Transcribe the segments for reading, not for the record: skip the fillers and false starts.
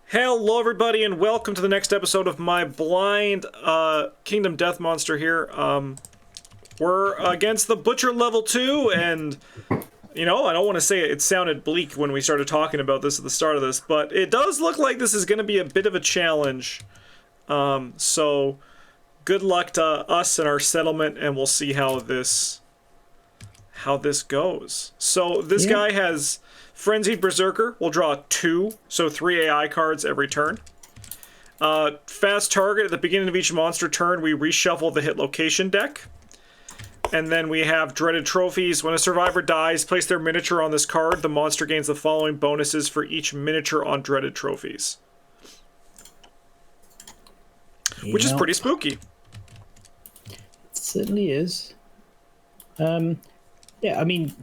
Hello, everybody, and welcome to the next episode of my blind Kingdom Death Monster here. We're against the Butcher level 2, and, you know, I don't want to say it sounded bleak when we started talking about this at the start of this, but it does look like this is going to be a bit of a challenge. So, good luck to us and our settlement, and we'll see how this goes. So, this guy has Frenzied Berserker. We'll draw 2, so 3 AI cards every turn. Fast Target. At the beginning of each monster turn, we reshuffle the hit location deck. And then we have Dreaded Trophies. When a survivor dies, place their miniature on this card. The monster gains the following bonuses for each miniature on Dreaded Trophies. Which is pretty spooky. It certainly is. Yeah, I mean,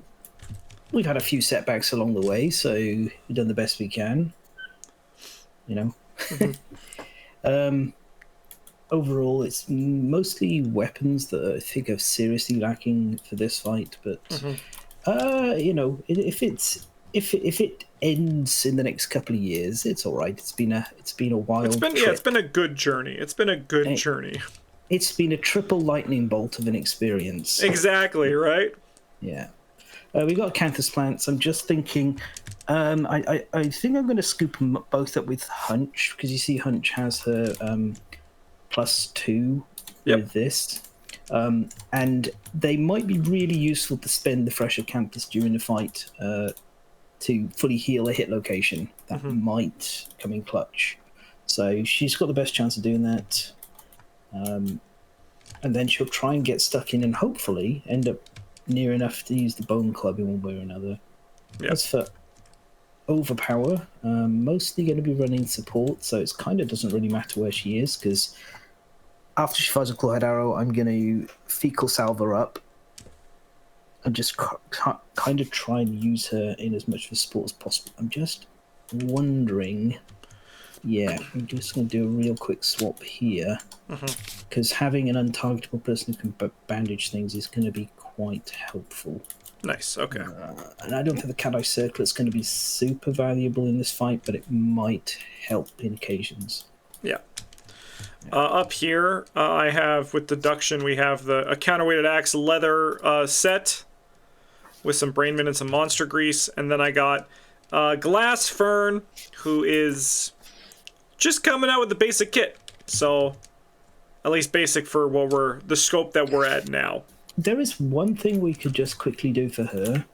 we've had a few setbacks along the way, so we've done the best we can. You know. Mm-hmm. Overall, it's mostly weapons that I think are seriously lacking for this fight. But you know, if it ends in the next couple of years, it's all right. It's been a wild. It's been a good journey. It's been a good journey. It's been a triple lightning bolt of an experience. Exactly right. Yeah. We got Canthus plants. I'm just thinking. I think I'm going to scoop them both up with Hunch, because you see Hunch has her +2 with this, and they might be really useful to spend the fresher Canthus during the fight to fully heal a hit location. That might come in clutch. So she's got the best chance of doing that, and then she'll try and get stuck in and hopefully end up near enough to use the Bone Club in one way or another. As for Overpower, mostly going to be running support, so it kind of doesn't really matter where she is, because after she fires a Clawhead Arrow, I'm going to Fecal Salve her up and just kind of try and use her in as much of a support as possible. I'm just wondering... Yeah, I'm just going to do a real quick swap here, because having an untargetable person who can bandage things is going to be quite helpful. Nice, okay. And I don't think the Cat Eye Circlet's going to be super valuable in this fight, but it might help in occasions. Yeah. Up here, I have, with Deduction, we have a Counterweighted Axe leather set with some Brain Mint and some Monster Grease, and then I got Glass Fern, who is just coming out with the basic kit. So, at least basic for the scope that we're at now. There is one thing we could just quickly do for her,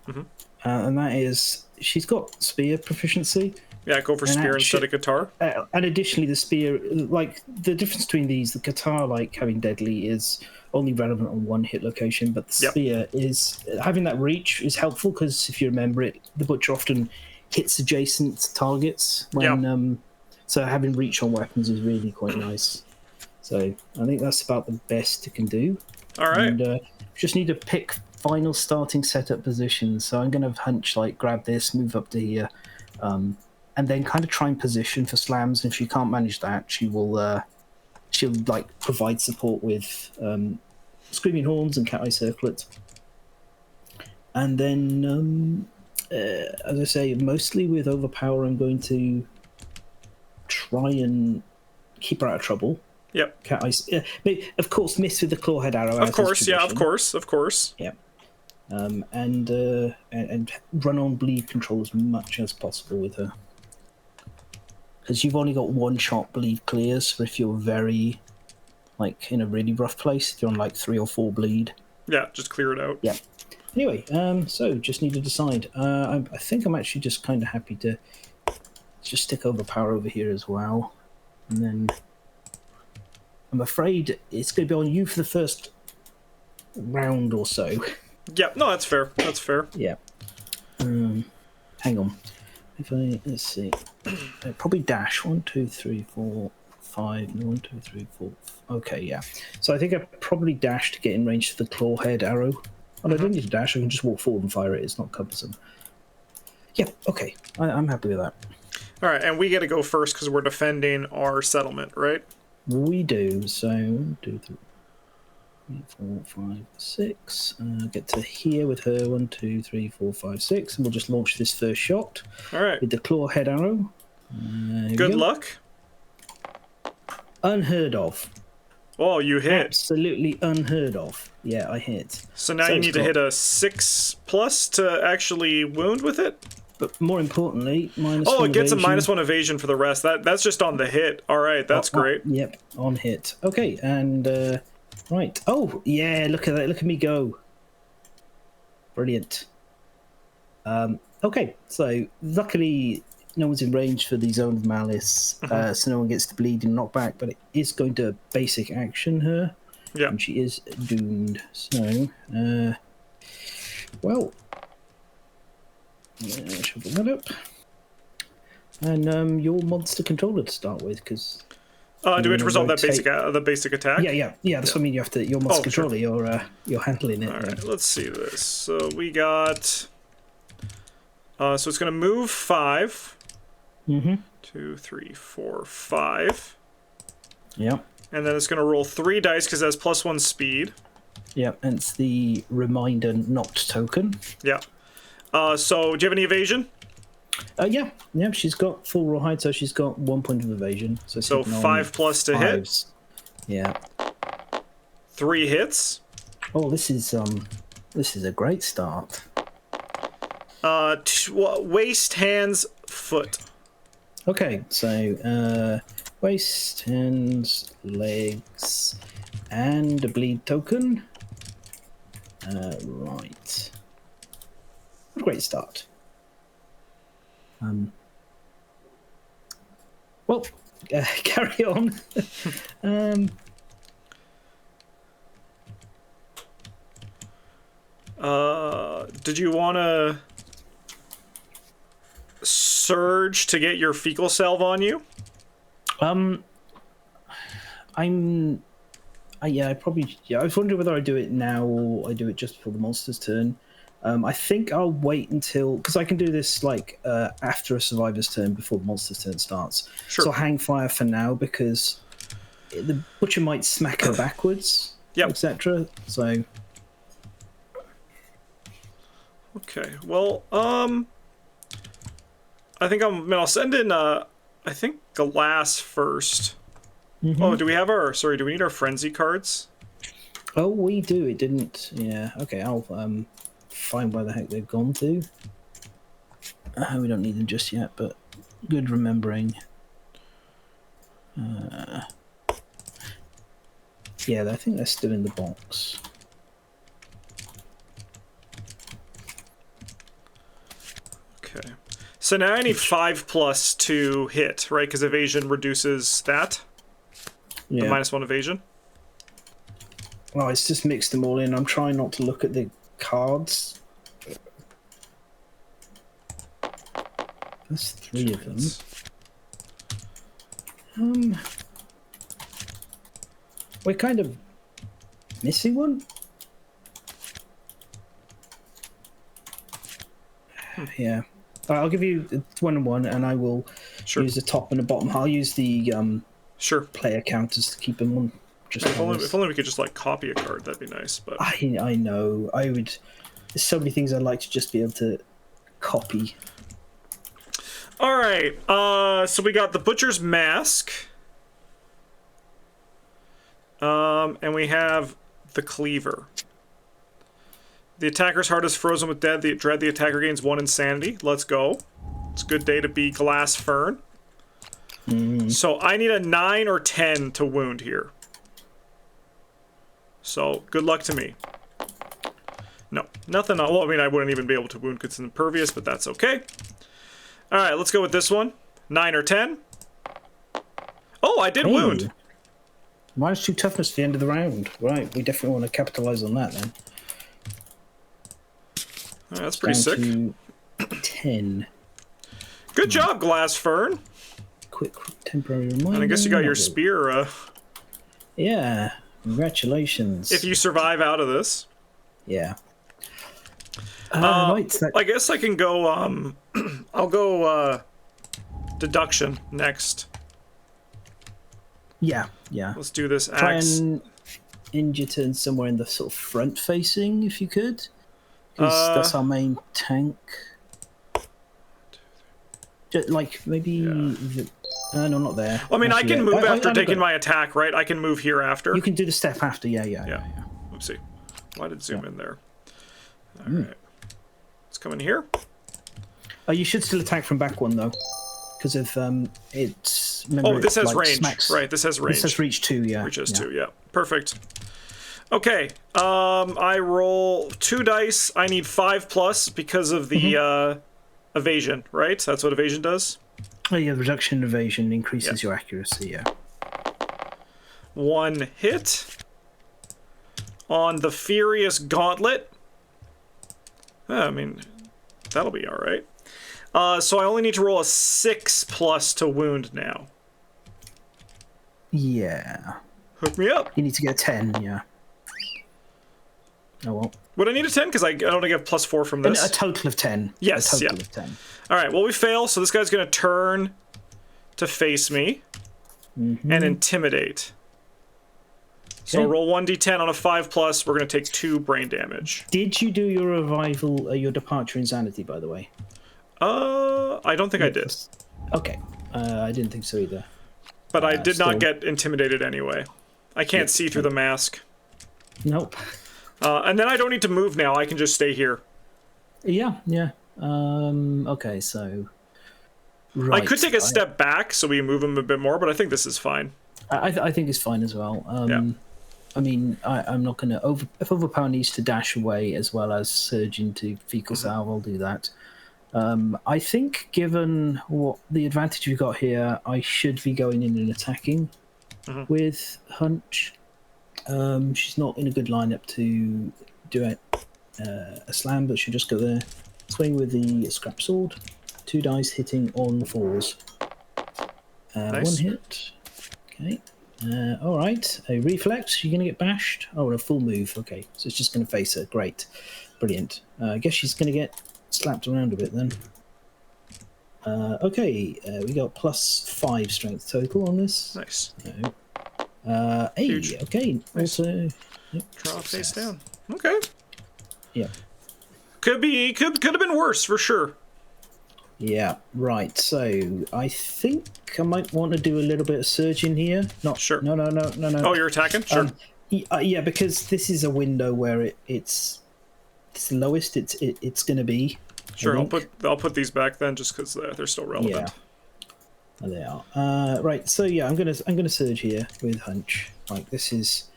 and that is she's got spear proficiency. Yeah, go for spear instead of guitar. And additionally, the spear, like the difference between these, the guitar, like having deadly, is only relevant on one hit location, but the spear is having that reach is helpful, because if you remember it, the Butcher often hits adjacent targets when. So having reach on weapons is really quite nice. So I think that's about the best it can do. All right. And just need to pick final starting setup positions. So I'm going to Hunch, like, grab this, move up to here, and then kind of try and position for slams. And if she can't manage that, she'll like provide support with Screaming Horns and Cat Eye Circlet. And then, as I say, mostly with Overpower, I'm going to try and keep her out of trouble. Yep. Cat Eyes. Of course, miss with the Clawhead Arrow. Of course, yeah, of course. Yeah. And run on bleed control as much as possible with her, because you've only got one shot bleed clears. So if you're very, like, in a really rough place, if you're on like 3 or 4 bleed. Yeah, just clear it out. Yeah. Anyway, so just need to decide. I think I'm actually just kind of happy to just stick Overpower over here as well, and then I'm afraid it's going to be on you for the first round or so. Yeah, no, that's fair. That's fair. Yeah. Hang on. Let's see. Probably dash 1, 2, 3, 4, 5. No, 1, 2, 3, 4. Okay, yeah. So I think I probably dash to get in range to the Clawhead Arrow. And I don't need to dash. I can just walk forward and fire it. It's not cumbersome. Yeah. Okay. I'm happy with that. All right, and we get to go first because we're defending our settlement, right? We do. So 1, 2, 3, 4, 5, 6. Get to here with her. 1, 2, 3, 4, 5, 6, and we'll just launch this first shot. All right. With the Clawhead Arrow. Good luck. Unheard of. Oh, you hit. Absolutely unheard of. Yeah, I hit. So now you need to hit a 6+ to actually wound with it? But more importantly, -1 Oh, it gets evasion. a -1 evasion for the rest. That's just on the hit. All right, that's great. Yep, on hit. Okay, and right. Oh, yeah, look at that. Look at me go. Brilliant. Okay, so luckily no one's in range for the Zone of Malice, so no one gets to bleed and knock back, but it is going to basic action her. Yeah. And she is doomed. So, well, shuffle that up. And your monster controller to start with, because do we have to resolve that basic attack? Yeah. That's what I mean. You have to your monster controller. Sure. You're handling it. All right, let's see this. So we got. So it's gonna move 5. 2, 3, 4, 5. Yep. And then it's gonna roll 3 dice because it has +1 speed. Yep, and it's the reminder not token. Yeah. So do you have any evasion? Yeah, she's got full rawhide, so she's got 1 point of evasion. So 5+ to hit. Yeah. 3 hits. Oh, this is a great start. Waist, hands, foot. Okay, so waist, hands, legs, and a bleed token. Right. What a great start. Well, carry on. Did you want to surge to get your fecal salve on you? I probably. Yeah, I was wondering whether I do it now or I do it just before the monster's turn. I think I'll wait until, because I can do this like after a survivor's turn before the monster's turn starts. Sure. So I'll hang fire for now because the butcher might smack her backwards, etc. So. Okay. Well, I think I'll send in I think Glass first. Oh, do we have our? Sorry, do we need our frenzy cards? Oh, we do. It didn't. Yeah. Okay. I'll find where the heck they've gone to. We don't need them just yet, but good remembering. Yeah, I think they're still in the box. Okay. So now I need 5+ to hit, right? Because evasion reduces that. Yeah. The -1 evasion. Well, it's just mixed them all in. I'm trying not to look at the cards. That's 3 of them. We're kind of missing one. Yeah. I'll give you 1 and 1, and I will use the top and the bottom. I'll use the player counters to keep them on. Just if only we could just like copy a card, that'd be nice. But I know I would. There's so many things I'd like to just be able to copy. All right. So we got the Butcher's Mask. And we have the Cleaver. The attacker's heart is frozen with dread. The attacker gains 1 insanity. Let's go. It's a good day to be Glass Fern. So I need a 9 or 10 to wound here. So good luck to me. No, nothing. Well, I mean, I wouldn't even be able to wound because it's impervious, but that's okay. All right, let's go with this one. 9 or 10. Oh, I did wound. -2 toughness at the end of the round. Right, we definitely want to capitalize on that then. Right, that's pretty sick. To 10. Good job, Glass Fern. Quick temporary reminder. And I guess you got your spear. Yeah, congratulations. If you survive out of this. Yeah. Right, I guess I can go, I'll go, deduction next. Yeah. Let's do this axe. Try and end your turn somewhere in the sort of front facing, if you could. Because that's our main tank. Like maybe. No, not there. Well, I mean, Actually, I can move after I taking got- my attack, right? I can move here after. You can do the step after. Yeah. Oopsie. Why did it zoom in there? All right. Let's come in here. You should still attack from back one though, because of it's. Oh, this has like, range. smacks. Right, this has range. This has reach 2. Yeah. Reach has 2. Yeah. Perfect. Okay. I roll 2 dice. I need 5+ because of the evasion. Right. That's what evasion does. Oh yeah, reduction in evasion increases your accuracy. Yeah. 1 hit on the Furious Gauntlet. I mean, that'll be all right. So I only need to roll a 6+ to wound now. Yeah. Hook me up. You need to get a 10. Yeah. Oh well. Would I need a 10? Because I only get +4 from this. A total of 10. Yes, A total of 10. All right, well, we fail, so this guy's going to turn to face me and intimidate. So roll 1d10 on a 5+, we're going to take 2 brain damage. Did you do your revival, your departure insanity, by the way? I don't think I did. Okay. I didn't think so either. But I did not get intimidated anyway. I can't see through the mask. Nope. And then I don't need to move now, I can just stay here. Yeah. Okay, so... Right. I could take a step back so we move him a bit more, but I think this is fine. I think it's fine as well. I mean, I'm not going to... If Overpower needs to dash away as well as surge into Fecal Salve, I'll do that. I think, given what the advantage we've got here, I should be going in and attacking with Hunch. She's not in a good lineup to do a slam, but she'll just go there. Swing with the Scrap Sword. 2 dice hitting on 4s. Nice. 1 hit. Okay. All right. A reflex. You're going to get bashed. Oh, and a full move. Okay. So it's just going to face her. Great. Brilliant. I guess she's going to get slapped around a bit then. Okay. We got +5 strength total on this. Nice. Huge. Okay. Nice. Also. Yep, Draw face down. Okay. Yeah. Could have been worse for sure. Yeah, right. So I think I might want to do a little bit of surging here. Not Sure. No. Oh, you're attacking? Sure. Yeah, because this is a window where it's the lowest it's going to be. Sure. I'll put these back then, just because they're still relevant. Yeah. There they are. Right. So yeah, I'm gonna surge here with Hunch. Like this is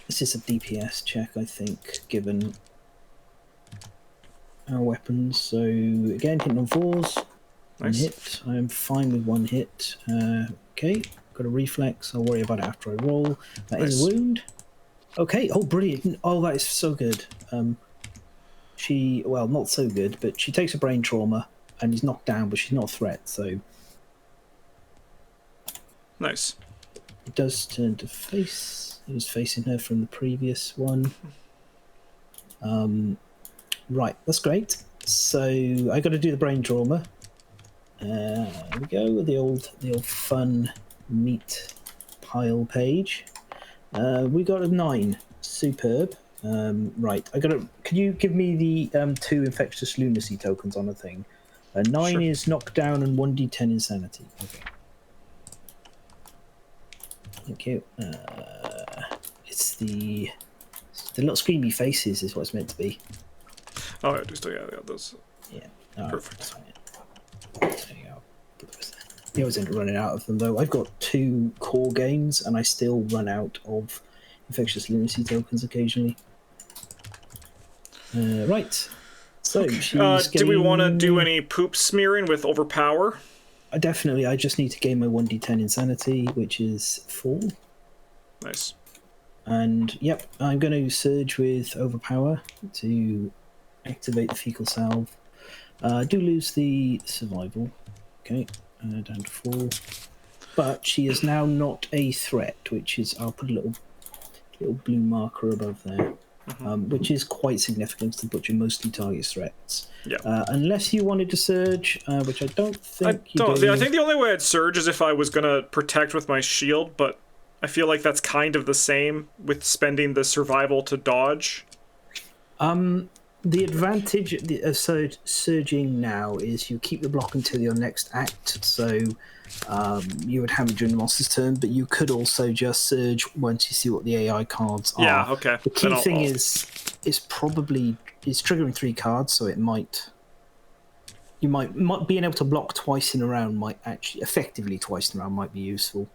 a DPS check, I think, given our weapons. So again, hitting on 4s. One Nice. hit. I am fine with 1 hit. Okay, got a reflex. I'll worry about it after I roll. That is a wound. Okay. Oh, brilliant. Oh, that is so good. Well, not so good, but she takes a brain trauma and is knocked down, but she's not a threat. So Nice. it does turn to face. It was facing her from the previous one. Right, that's great. So I got to do the brain trauma. There we go with the old fun meat pile page. We got a 9. Superb. Right, Can you give me the 2 infectious lunacy tokens on a thing? 9 Sure. is knockdown and 1d10 insanity. Okay. Thank you. It's the little screamy faces is what it's meant to be. Oh, I do still got those. Yeah. Perfect. There you go. You always end up running out of them though. I've got 2 core games and I still run out of infectious lunacy tokens occasionally. Right. So she's do we want to do any poop smearing with overpower? Definitely. I just need to gain my 1d10 insanity, which is 4. Nice. And yep, I'm going to surge with overpower to activate the fecal salve. I do lose the survival. Okay, down to 4. But she is now not a threat, which is, I'll put a little blue marker above there, which is quite significant to the butcher mostly targets threats. Yeah. Unless you wanted to surge, which I don't think I think the only way I'd surge is if I was going to protect with my shield, but I feel like that's kind of the same with spending the survival to dodge. The advantage of surging now is you keep the block until your next act, so you would have it during the monster's turn, but you could also just surge once you see what the AI cards are. Yeah, okay. The key thing is probably triggering 3 cards, so it might being able to block twice in a round might actually effectively twice in a round might be useful,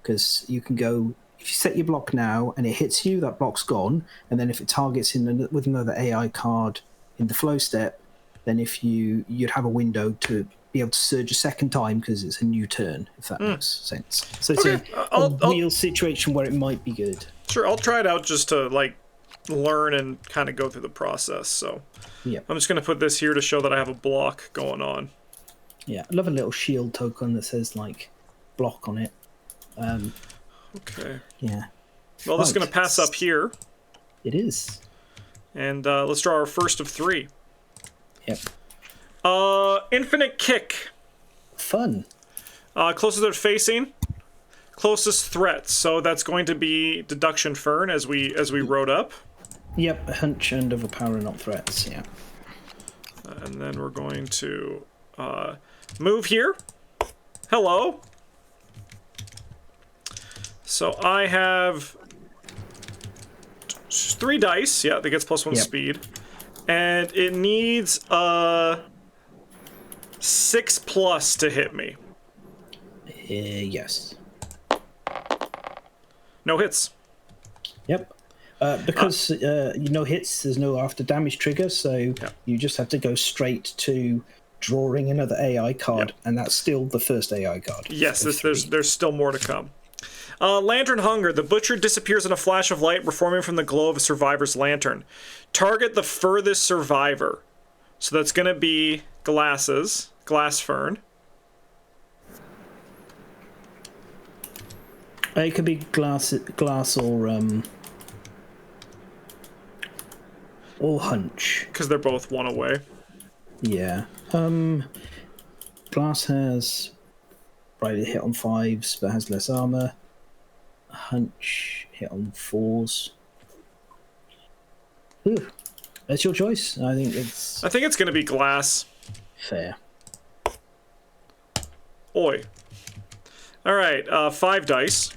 because you can go. If you set your block now and it hits you, that block's gone. And then if it targets with another AI card in the flow step, then you'd have a window to be able to surge a second time because it's a new turn, if that makes sense. So it's a real situation where it might be good. Sure, I'll try it out just to like learn and kind of go through the process. So yeah, I'm just going to put this here to show that I have a block going on. Yeah, I love a little shield token that says like block on it. Okay. Yeah. Well, this is going to pass up here. It is. And let's draw our first of 3. Yep. Infinite kick. Fun. Closest they're facing. Closest threat. So that's going to be deduction Fern as we wrote up. Yep. Hunch and overpower are not threats. Yeah. And then we're going to move here. Hello. So I have 3 dice. Yeah, that gets +1 speed. And it needs 6+ to hit me. Yes. No hits. Yep. Because no hits, there's no after damage trigger, so you just have to go straight to drawing another AI card, and that's still the first AI card. Yes, there's still more to come. Lantern Hunger. The Butcher disappears in a flash of light, reforming from the glow of a survivor's lantern. Target the furthest survivor. So that's going to be Glass Fern. It could be glass or hunch. Because they're both 1 away. Yeah. Glass has brighter hit on 5s, but has less armor. Hunch hit on 4s. Ooh, that's your choice. I think it's going to be Glass. Fair. Oi. All right, 5 dice.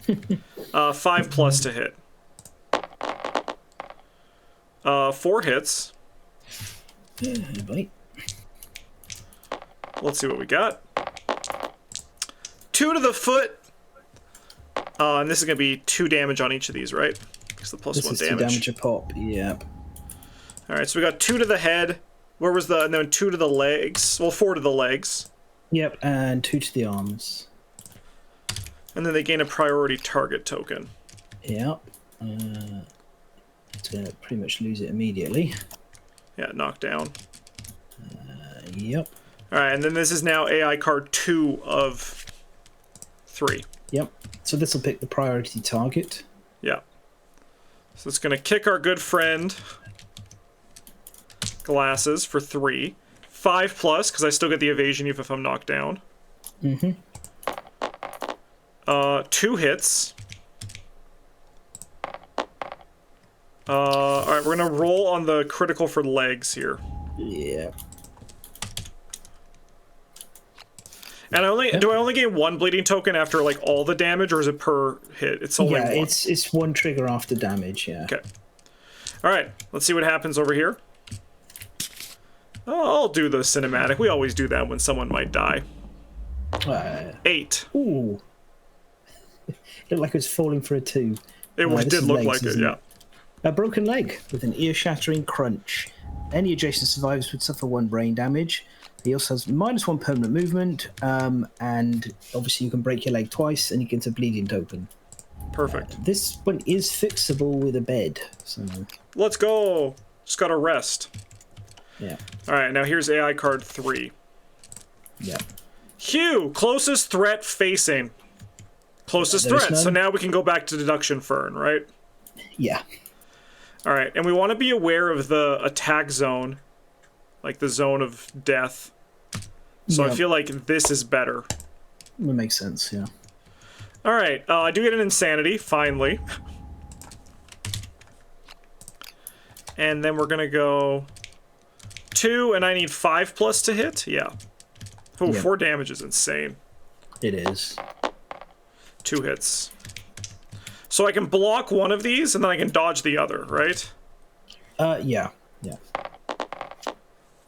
5+ to hit. 4 hits. Yeah, buddy. Let's see what we got. 2 to the foot. And this is going to be 2 damage on each of these, right? Because the +1 this is damage. 2 damage a pop, yep. All right, so we got 2 to the head. Where was and then 2 to the legs. Well, 4 to the legs. Yep, and 2 to the arms. And then they gain a priority target token. Yep. It's going to pretty much lose it immediately. Yeah, knocked down. Yep. All right, and then this is now AI card 2 of 3. Yep. So this will pick the priority target. Yeah. So it's going to kick our good friend Glasses for 3. 5+, because I still get the evasion even if I'm knocked down. 2 hits. All right, we're going to roll on the critical for legs here. Yeah. And do I only gain 1 bleeding token after like all the damage, or is it per hit? It's only 1. It's 1 trigger after damage. Yeah. Okay. All right. Let's see what happens over here. Oh, I'll do the cinematic. We always do that when someone might die. 8. Ooh. Looked like it was falling for a 2. It did look like it. Yeah. A broken leg with an ear-shattering crunch. Any adjacent survivors would suffer 1 brain damage. He also has -1 permanent movement, and obviously you can break your leg twice, and you get a bleeding token. Perfect. This one is fixable with a bed. So let's go. Just gotta rest. Yeah. All right. Now here's AI card 3. Yeah. Hugh, closest threat facing. Closest threat. So now we can go back to deduction Fern, right? Yeah. All right, and we want to be aware of the attack zone, like the zone of death. So I feel like this is better. That makes sense, yeah. All right, I do get an insanity, finally. And then we're gonna go 2, and I need 5+ to hit. Yeah. Oh, Yep. 4 damage is insane. It is. 2 hits. So I can block one of these, and then I can dodge the other, right? Yeah. Yeah.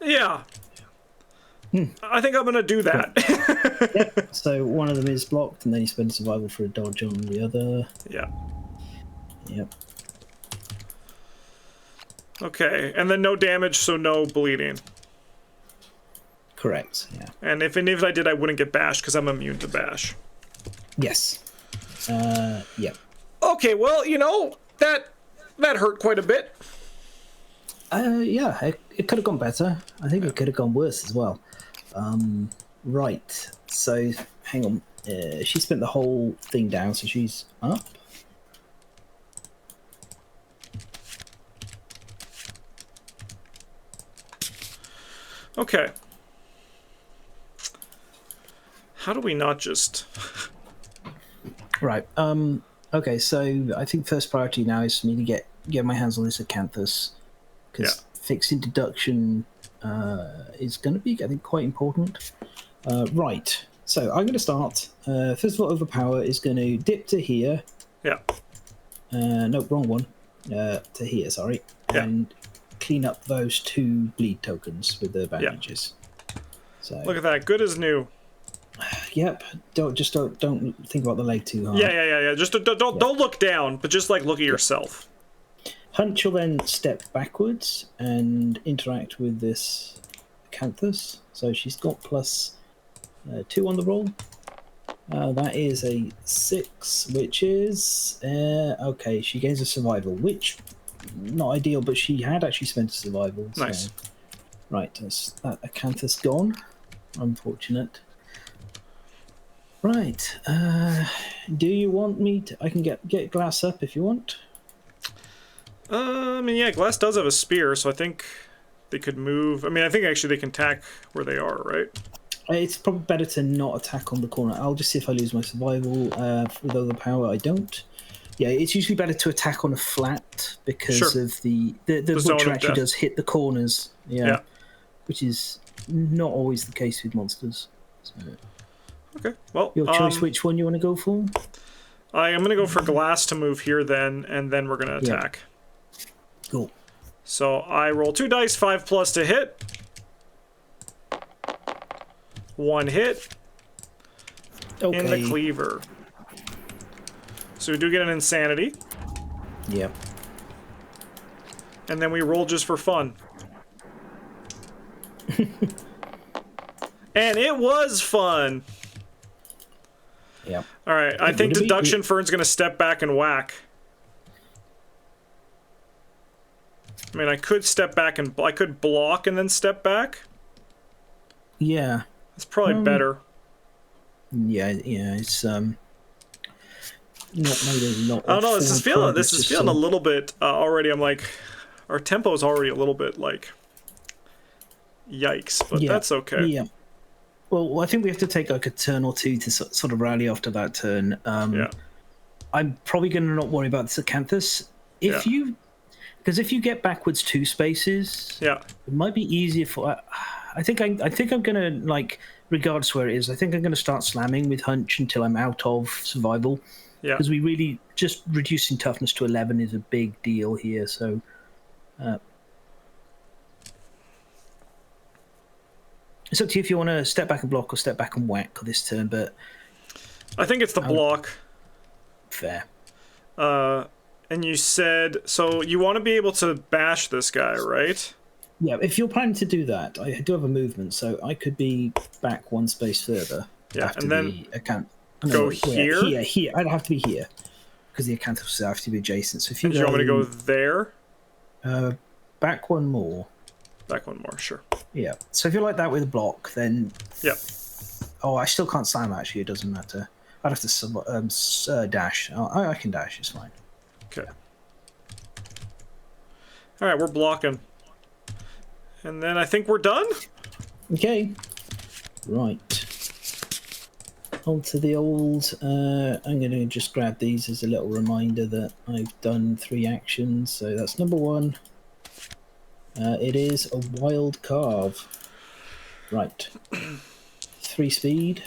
Yeah. I think I'm gonna do that. Yep. So one of them is blocked, and then you spend survival for a dodge on the other. Yeah. Yep. Okay, and then no damage, so no bleeding. Correct. Yeah. And if I did, I wouldn't get bashed because I'm immune to bash. Yes. Yep. Okay, well, you know, that hurt quite a bit. Yeah, it could have gone better. I think it could have gone worse as well. Right. So, hang on. She spent the whole thing down, so she's up. Okay. How do we not just... Right. Okay, so I think first priority now is for me to get my hands on this acanthus, because fixing deduction is going to be, I think, quite important. Right. So I'm going to start. First of all, Overpower is going to dip to here. Yeah. No, wrong one. To here, sorry. Yeah. And clean up those 2 bleed tokens with the bandages. So Look at that. Good as new. yep. Don't think about the leg too hard. Yeah. Just don't look down, but just like look at yourself. Hunch will then step backwards and interact with this acanthus. So she's got plus 2 on the roll. That is a 6, which is okay. She gains a survival, which not ideal, but she had actually spent a survival. So. Nice. Right, that's that acanthus gone. Unfortunate. Right. Do you want me to? I can get Glass up if you want. I mean, yeah, Glass does have a spear, so I think they could move. I mean, I think actually they can attack where they are, right? It's probably better to not attack on the corner. I'll just see if I lose my survival. With Overpower, I don't. Yeah, it's usually better to attack on a flat because of the butcher actually does hit the corners. Yeah. Which is not always the case with monsters. So. Okay, well, your choice. Which one you want to go for? I am going to go for Glass to move here then, and then we're going to attack. Cool. So I roll 2 dice, 5+ to hit. 1 hit. Okay. In the cleaver. So we do get an insanity. Yep. And then we roll just for fun. And it was fun. Yep. All right, I think Deduction Fern's going to step back and whack. I mean, I could step back and I could block and then step back. Yeah. It's probably better. Yeah, it's not maybe not. I don't know. This is feeling a little bit already. I'm like, our tempo is already a little bit like, yikes. But that's okay. Yeah. Well, I think we have to take like a turn or two to sort of rally after that turn. I'm probably going to not worry about this acanthus. Because if you get backwards 2 spaces, it might be easier for. I think I'm going to, like, regardless where it is, I think I'm going to start slamming with Hunch until I'm out of survival. Yeah. Because we really just reducing toughness to 11 is a big deal here. So. It's up to you if you want to step back and block or step back and whack this turn, but I think it's the block. Fair. And you said so you want to be able to bash this guy, right? Yeah, if you're planning to do that, I do have a movement, so I could be back 1 space further. Yeah, and then go here. Here. I'd have to be here because the acanthus have to be adjacent. So if you want me to go there? Back 1 more. Back 1 more, sure. Yeah. So if you're like that with a block, then Oh, I still can't slam. Actually, it doesn't matter. I'd have to dash. I can dash. It's fine. Okay. All right, we're blocking, and then I think we're done. Okay. Right. On to the old. I'm going to just grab these as a little reminder that I've done 3 actions. So that's number 1. It is a wild carve. Right. 3 speed.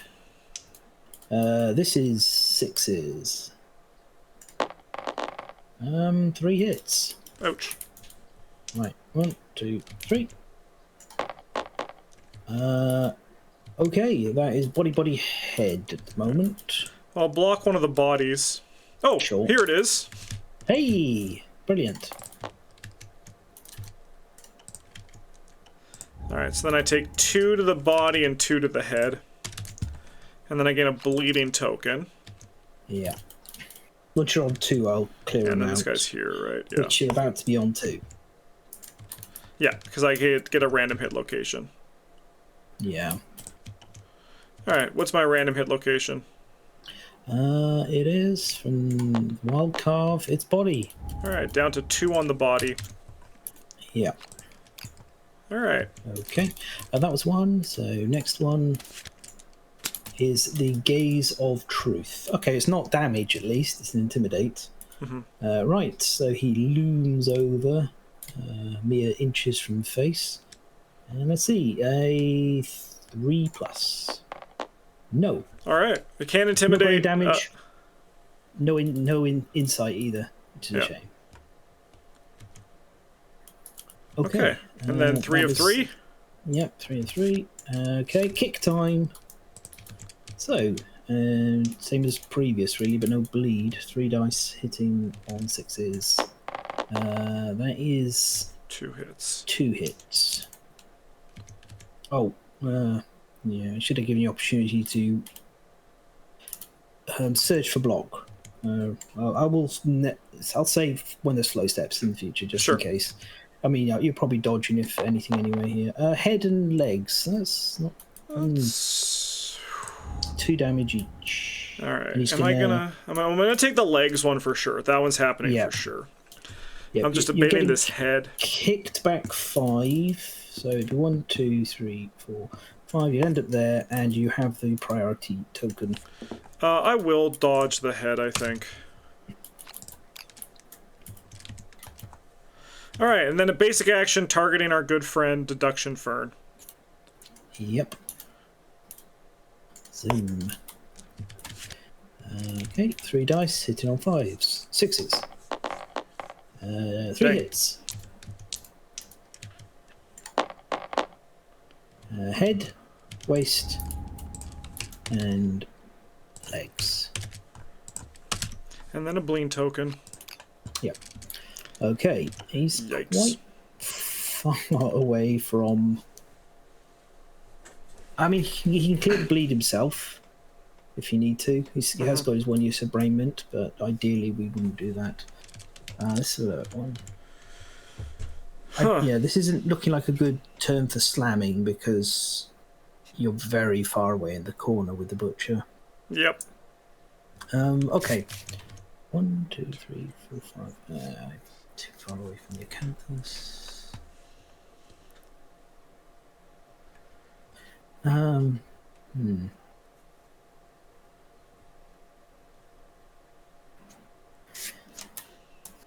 This is 6s. 3 hits. Ouch. Right. 1, 2, 3. Okay, that is body head at the moment. I'll block one of the bodies. Oh, Sure. here it is. Hey! Brilliant. Alright, so then I take 2 to the body and 2 to the head. And then I get a bleeding token. Yeah. Once you're on 2, I'll clear him And then out. this guy's here, right? Yeah. Which you're about to be on 2. Yeah, because I get a random hit location. Yeah. Alright, what's my random hit location? It is from Wild Carve. It's body. Alright, down to 2 on the body. Yeah. Alright. Okay. That was 1. So next one is the Gaze of Truth. Okay, it's not damage at least. It's an intimidate. Right. So he looms over mere inches from the face. And let's see. A 3+. No. Alright. I can't No intimidate. brain damage. No insight either, which is a shame. Okay. And then 3 of 3? Yep, 3 and 3. Okay, kick time. So, same as previous, really, but no bleed. 3 dice hitting on 6s. That is 2 hits. 2 hits. Oh, yeah, I should have given you opportunity to search for block. I'll save when there's slow steps in the future, just in case. I mean, you're probably dodging if anything anyway here. Head and legs. That's not 2 damage each. All right. I'm gonna take the legs one for sure. That one's happening for sure. Yep. I'm just debating this head. Kicked back 5. So it'd be 1, 2, 3, 4, 5. You end up there, and you have the priority token. I will dodge the head, I think. Alright, and then a basic action targeting our good friend, Deduction Fern. Yep. Zoom. Okay, 3 dice, hitting on 5s. 6s. 3 hits. Head, waist, and legs. And then a bleed token. Yep. Okay, he's quite far away from... I mean, he can clearly bleed himself if you need to. He has got his 1 use of brain mint, but ideally we wouldn't do that. This is a one. Yeah, this isn't looking like a good turn for slamming because you're very far away in the corner with the butcher. Yep. Okay. 1, 2, 3, 4, 5. Too far away from the acanthus.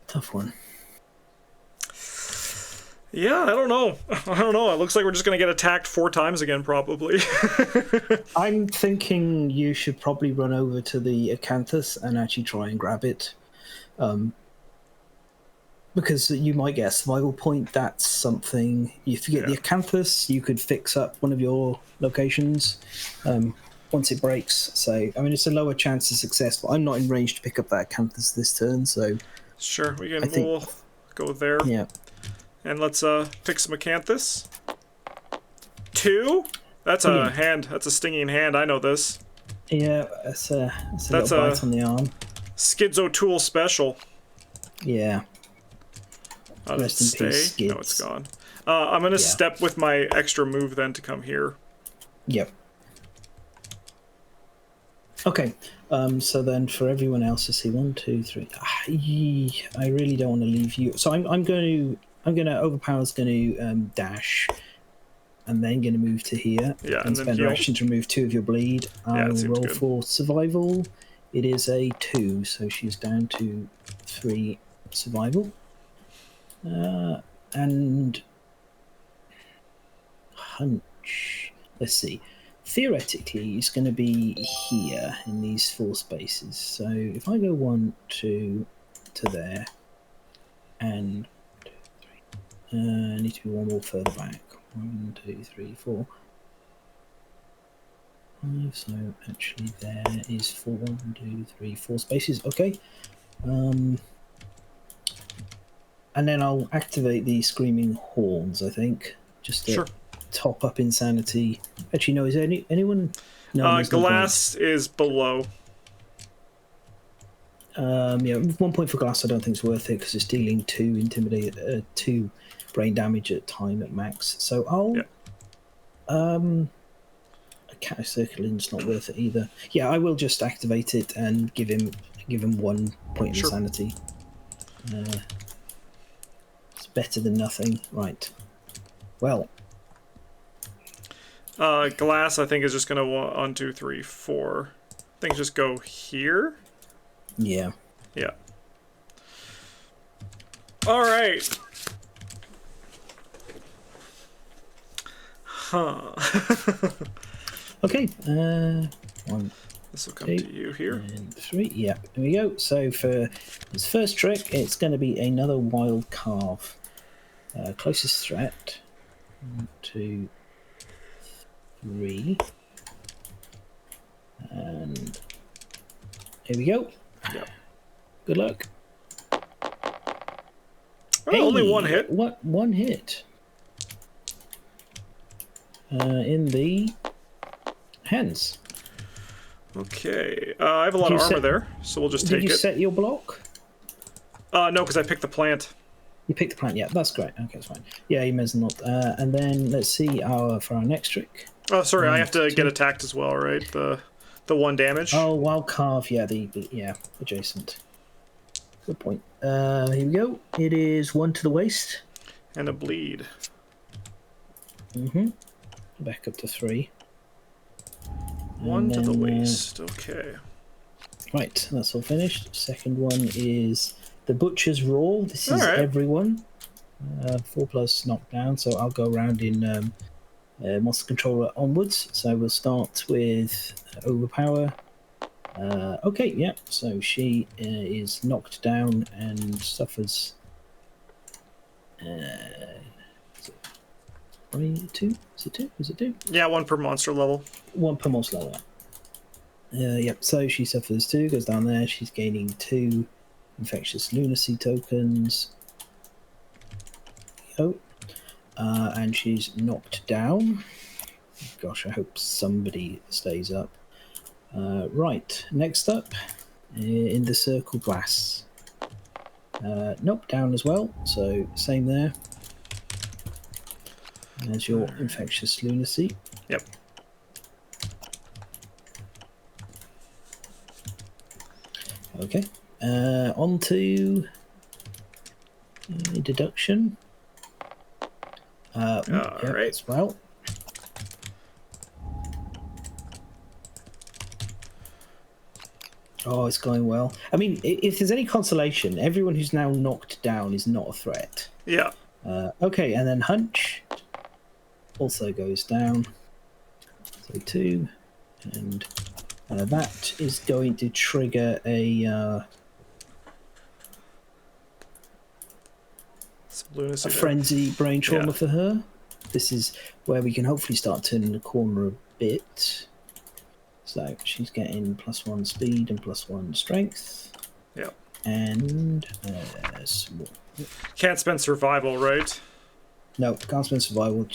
Tough one. Yeah, I don't know. It looks like we're just going to get attacked 4 times again, probably. I'm thinking you should probably run over to the acanthus and actually try and grab it. Because you might get a survival point. That's something. If you get the acanthus, you could fix up one of your locations once it breaks. So, I mean, it's a lower chance of success, but I'm not in range to pick up that acanthus this turn, so... Sure, we'll go there. Yeah. And let's pick some acanthus. 2? That's a hand. That's a stinging hand. I know this. Yeah, that's a bite on the arm. Schizo Tool special. Yeah. Rest in peace, Skids. No, it's gone. I'm gonna step with my extra move then to come here. Yep. Okay. So then for everyone else to see 1, 2, 3. I really don't want to leave you. So I'm going to Overpower's going to dash, and then going to move to here. Yeah, and spend an action to remove 2 of your bleed. I will roll for survival. It is a 2, so she's down to 3 survival. And hunch. Let's see. Theoretically, it's going to be here in these 4 spaces. So if I go 1, 2 to there, and I need to be 1 more further back. 1, 2, 3, 4. 5. So actually, there is 4, 1, 2, 3, 4 spaces. Okay. And then I'll activate the screaming horns. I think just to Sure. top up insanity. Actually, no. Is there anyone? No. Glass is below. Yeah, 1 point for glass. I don't think it's worth it because it's dealing 2 brain damage at time at max. So I'll. A cat circling's not worth it either. Yeah, I will just activate it and give him 1 point of insanity. It's better than nothing, right? Well. Glass, I think, is just gonna 1, 2, 3, 4. I think just go here. Yeah. Yeah. All right. Huh. Okay. 1. This will come to you here. And 3. Yeah. There we go. So for his first trick, it's going to be another wild carve. Closest threat. 1, 2, 3. And here we go. Yep. Good luck. Oh, hey, only 1 hit. What? 1 hit. In the hands. Okay. I have a lot of armor there, so we'll just take it. Did you set your block? No, because I picked the plant. You picked the plant, yeah, that's great. Okay, that's fine. Yeah, you may as well not. And then let's see for our next trick. Oh, sorry, I have to get attacked as well, right? The 1 damage. Oh, wild carve, yeah, adjacent. Good point. Here we go. It is 1 to the waist. And a bleed. Back up to 3. 1 to the waist. Okay. Right, that's all finished. Second one is the Butcher's Roar. This is everyone. 4+ knockdown, so I'll go around in Monster Controller onwards. So we'll start with Overpower. Okay, yeah, so she is knocked down and suffers... 2? Is it 2? Is it 2? Yeah, 1 per monster level. 1 per monster level. Yep, so she suffers 2, goes down there. She's gaining 2 infectious lunacy tokens. And she's knocked down. Gosh, I hope somebody stays up. Right, next up, in the circle, glass. Nope, down as well, so same there. There's your infectious lunacy. Yep. Okay. On to deduction. All right. As well. Oh, it's going well. I mean, if there's any consolation, everyone who's now knocked down is not a threat. Yeah. Okay, and then hunch also goes down. So 2, and that is going to trigger a frenzy brain trauma for her. This is where we can hopefully start turning the corner a bit. So she's getting +1 speed and +1 strength. Yeah. And can't spend survival, right? No, can't spend survival.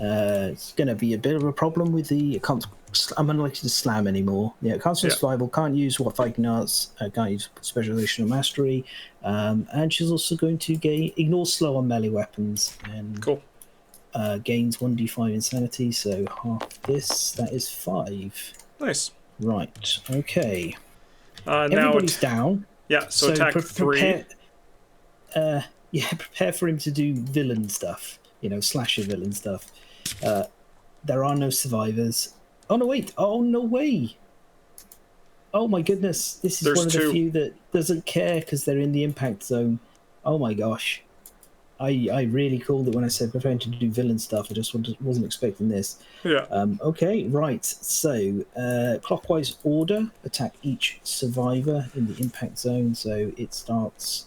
It's going to be a bit of a problem with the... I'm unlikely to slam anymore. Yeah, can't spend survival, can't use what Viking Arts, can't use specialization or mastery. And she's also going to ignore slow on melee weapons. And cool. Gains 1d5 insanity, so half this. That is 5. Nice. Right, okay. Everybody's down. Yeah, so attack 3. Prepare for him to do villain stuff. Slasher villain stuff. There are no survivors. Oh, no, wait. Oh, no way. Oh, my goodness. This is one of the few that doesn't care because they're in the impact zone. Oh, my gosh. I really called it when I said preparing to do villain stuff. I just wasn't expecting this. Yeah. Okay, right. So, clockwise order, attack each survivor in the impact zone. So it starts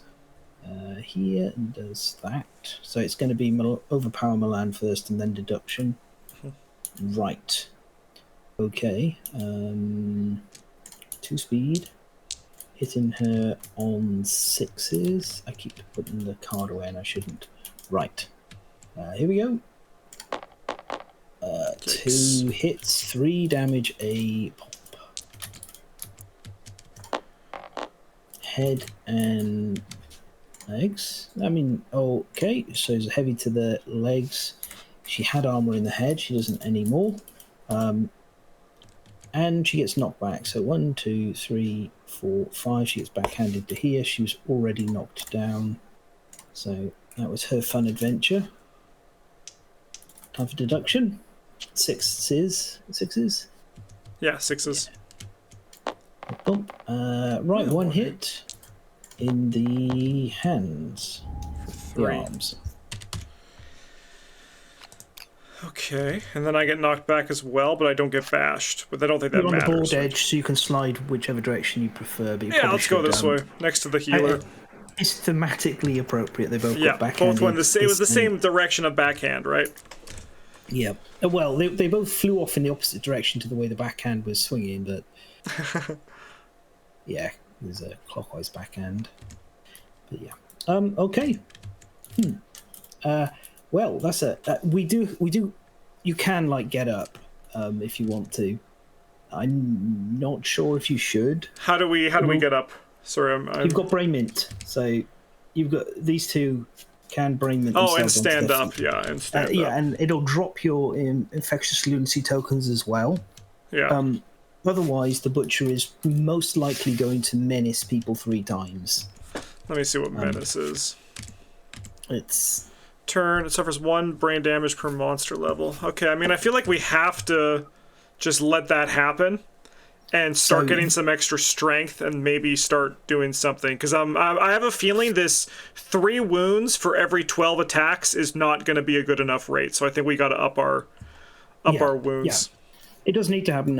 here and does that. So it's going to be overpower Milan first and then deduction. Right. Okay. 2 speed. Hitting her on 6s. I keep putting the card away and I shouldn't. Right. Here we go. 2 hits, 3 damage, a pop. Head and legs. I mean, okay. So it's heavy to the legs. She had armor in the head. She doesn't anymore. And she gets knocked back. So 1, 2, 3, 4, 5. She gets backhanded to here. She was already knocked down. So that was her fun adventure. Time for deduction. 6s. 6s? Yeah, 6s. Yeah. Bump. Right, one hit in the hands. The arms. Okay, and then I get knocked back as well, but I don't get bashed. But I don't think that You're matters. on the board edge, so you can slide whichever direction you prefer. But you yeah, let's go this way, next to the healer. It's thematically appropriate. They both got backhanded. Both went it was the same direction of backhand, right? Yeah. Well, they both flew off in the opposite direction to the way the backhand was swinging, but yeah, there's a clockwise backhand. But yeah. Okay. Well, that's we do. You can like get up if you want to. I'm not sure if you should. How do we get up? Sorry, I'm... You've got brain mint, so you've got these two can brain mint. Oh, and stand up, yeah, and stand up. Yeah, and it'll drop your infectious lunacy tokens as well. Yeah. Otherwise, the butcher is most likely going to menace people 3 times. Let me see what menace is. It's turn. It suffers 1 brain damage per monster level. Okay, I mean, I feel like we have to just let that happen and start getting some extra strength and maybe start doing something. Because I have a feeling this 3 wounds for every 12 attacks is not going to be a good enough rate. So I think we got to up our wounds. Yeah. It does need to happen.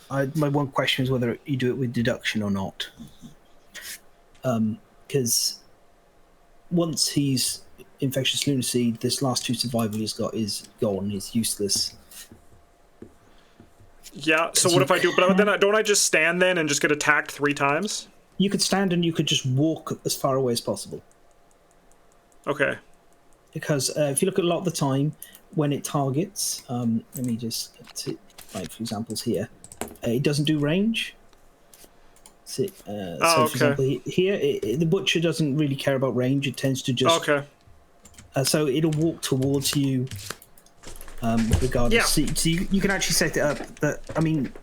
My one question is whether you do it with deduction or not. Because once he's infectious lunacy, this last 2 survival he's got is gone. He's useless. Yeah. So what if I do? But then don't I just stand then and just get attacked 3 times? You could stand and you could just walk as far away as possible. Okay. Because if you look at a lot of the time when it targets, let me just get to like for examples here. It doesn't do range. So, for example, here the butcher doesn't really care about range. It tends to just so it'll walk towards you, regardless. Yeah. So you can actually set it up that. I mean,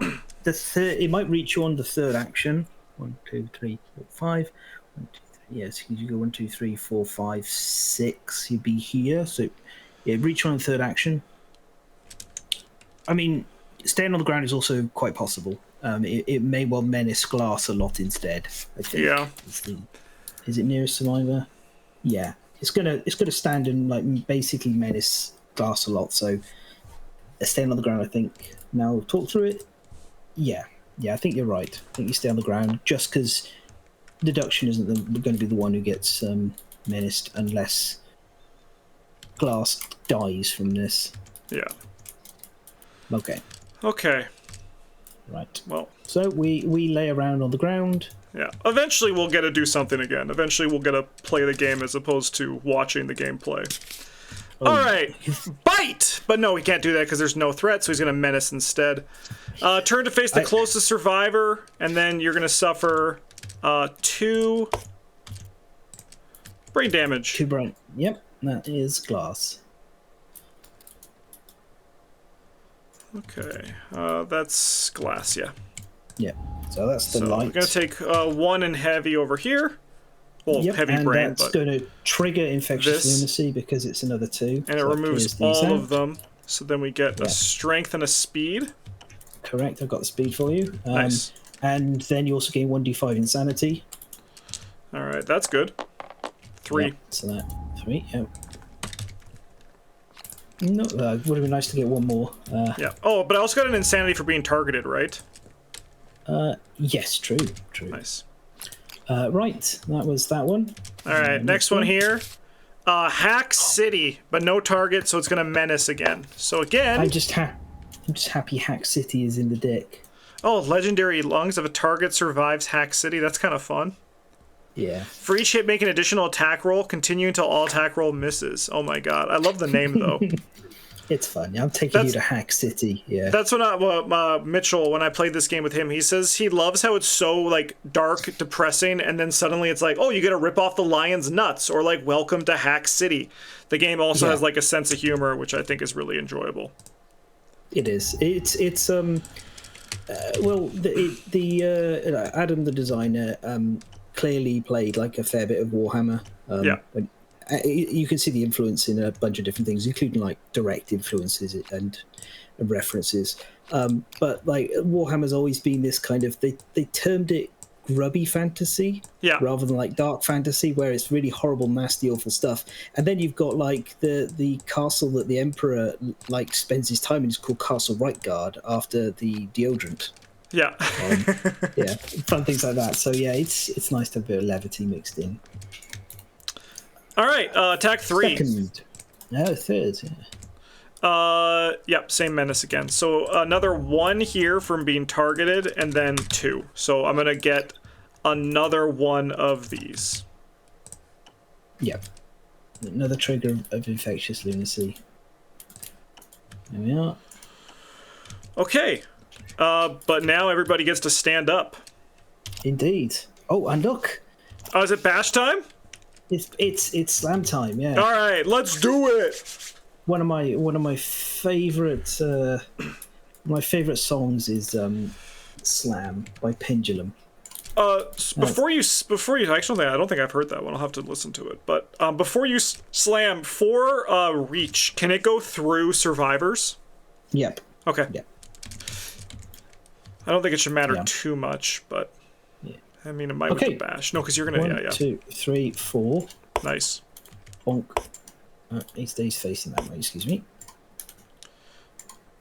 it might reach you on the 3rd action. 1, 2, 3, 4, 5. 1, 2, 3. Yes, you go 1, 2, 3, 4, 5, 6. You'd be here. So yeah, reach on the 3rd action. I mean, staying on the ground is also quite possible. It may well menace glass a lot instead. I think. Yeah. Is it nearest survivor? Yeah. It's gonna stand and like basically menace glass a lot. So staying on the ground, I think. Now talk through it. Yeah. I think you're right. I think you stay on the ground just because deduction isn't going to be the one who gets menaced unless glass dies from this. Yeah. Okay. Right. Well. So we lay around on the ground. Yeah. Eventually we'll get to do something again. Eventually we'll get to play the game as opposed to watching the game play. All right. Bite! But no, we can't do that because there's no threat, so he's going to menace instead. Turn to face the closest survivor, and then you're going to suffer 2 brain damage. 2 brain. Yep, that is glass. Okay. That's glass, yeah. Yep. So that's the light. We're going to take 1 and heavy over here. Well, heavy and brain, that's going to trigger infectious lunacy because it's another 2. And it removes all of them. So then we get a strength and a speed. Correct, I've got the speed for you. Nice. And then you also gain 1d5 insanity. All right, that's good. 3. Yep, so that 3. Yep. No, would have been nice to get one more. Yeah. Oh, but I also got an insanity for being targeted, right? Yes, true. Nice. Right, that was that one. All right, next one here. Hack City, but no target, so it's gonna menace again. So again, I'm just happy Hack City is in the deck. oh, legendary lungs. If a target survives Hack City, that's kind of fun. Yeah. For each hit, make an additional attack roll. Continue until all attack roll misses. Oh my god, I love the name though. It's fun. I'm taking you to Hack City. Yeah. That's what Mitchell, when I played this game with him, he says he loves how it's so like dark, depressing, and then suddenly it's like, oh, you get to rip off the lion's nuts, or like welcome to Hack City. The game also has like a sense of humor, which I think is really enjoyable. It is. It's well, the Adam the designer clearly played like a fair bit of Warhammer. You can see the influence in a bunch of different things, including like direct influences and references. But like Warhammer's always been this kind of they termed it grubby fantasy, rather than like dark fantasy, where it's really horrible, nasty, awful stuff. And then you've got like the castle that the Emperor like spends his time in is called Castle Rightguard after the deodorant. Yeah. Fun things like that. So yeah, it's nice to have a bit of levity mixed in. All right, attack 3. Second. No, third. Yeah. Yep, same menace again. So another 1 here from being targeted, and then 2. So I'm gonna get another one of these. Yep. Another trigger of infectious lunacy. There we are. Okay. But now everybody gets to stand up. Indeed. Oh, and look. Oh, is it bash time? It's slam time, yeah. All right, let's do it. One of my favorite songs is "Slam" by Pendulum. Before you actually, I don't think I've heard that one. I'll have to listen to it. But before you slam for reach, can it go through survivors? Yep. Okay. Yep. I don't think it should matter too much, but. I mean, it might with the bash. No, because you're gonna. 1, 2, 3, 4. Nice. Bonk. He's facing that way. Excuse me.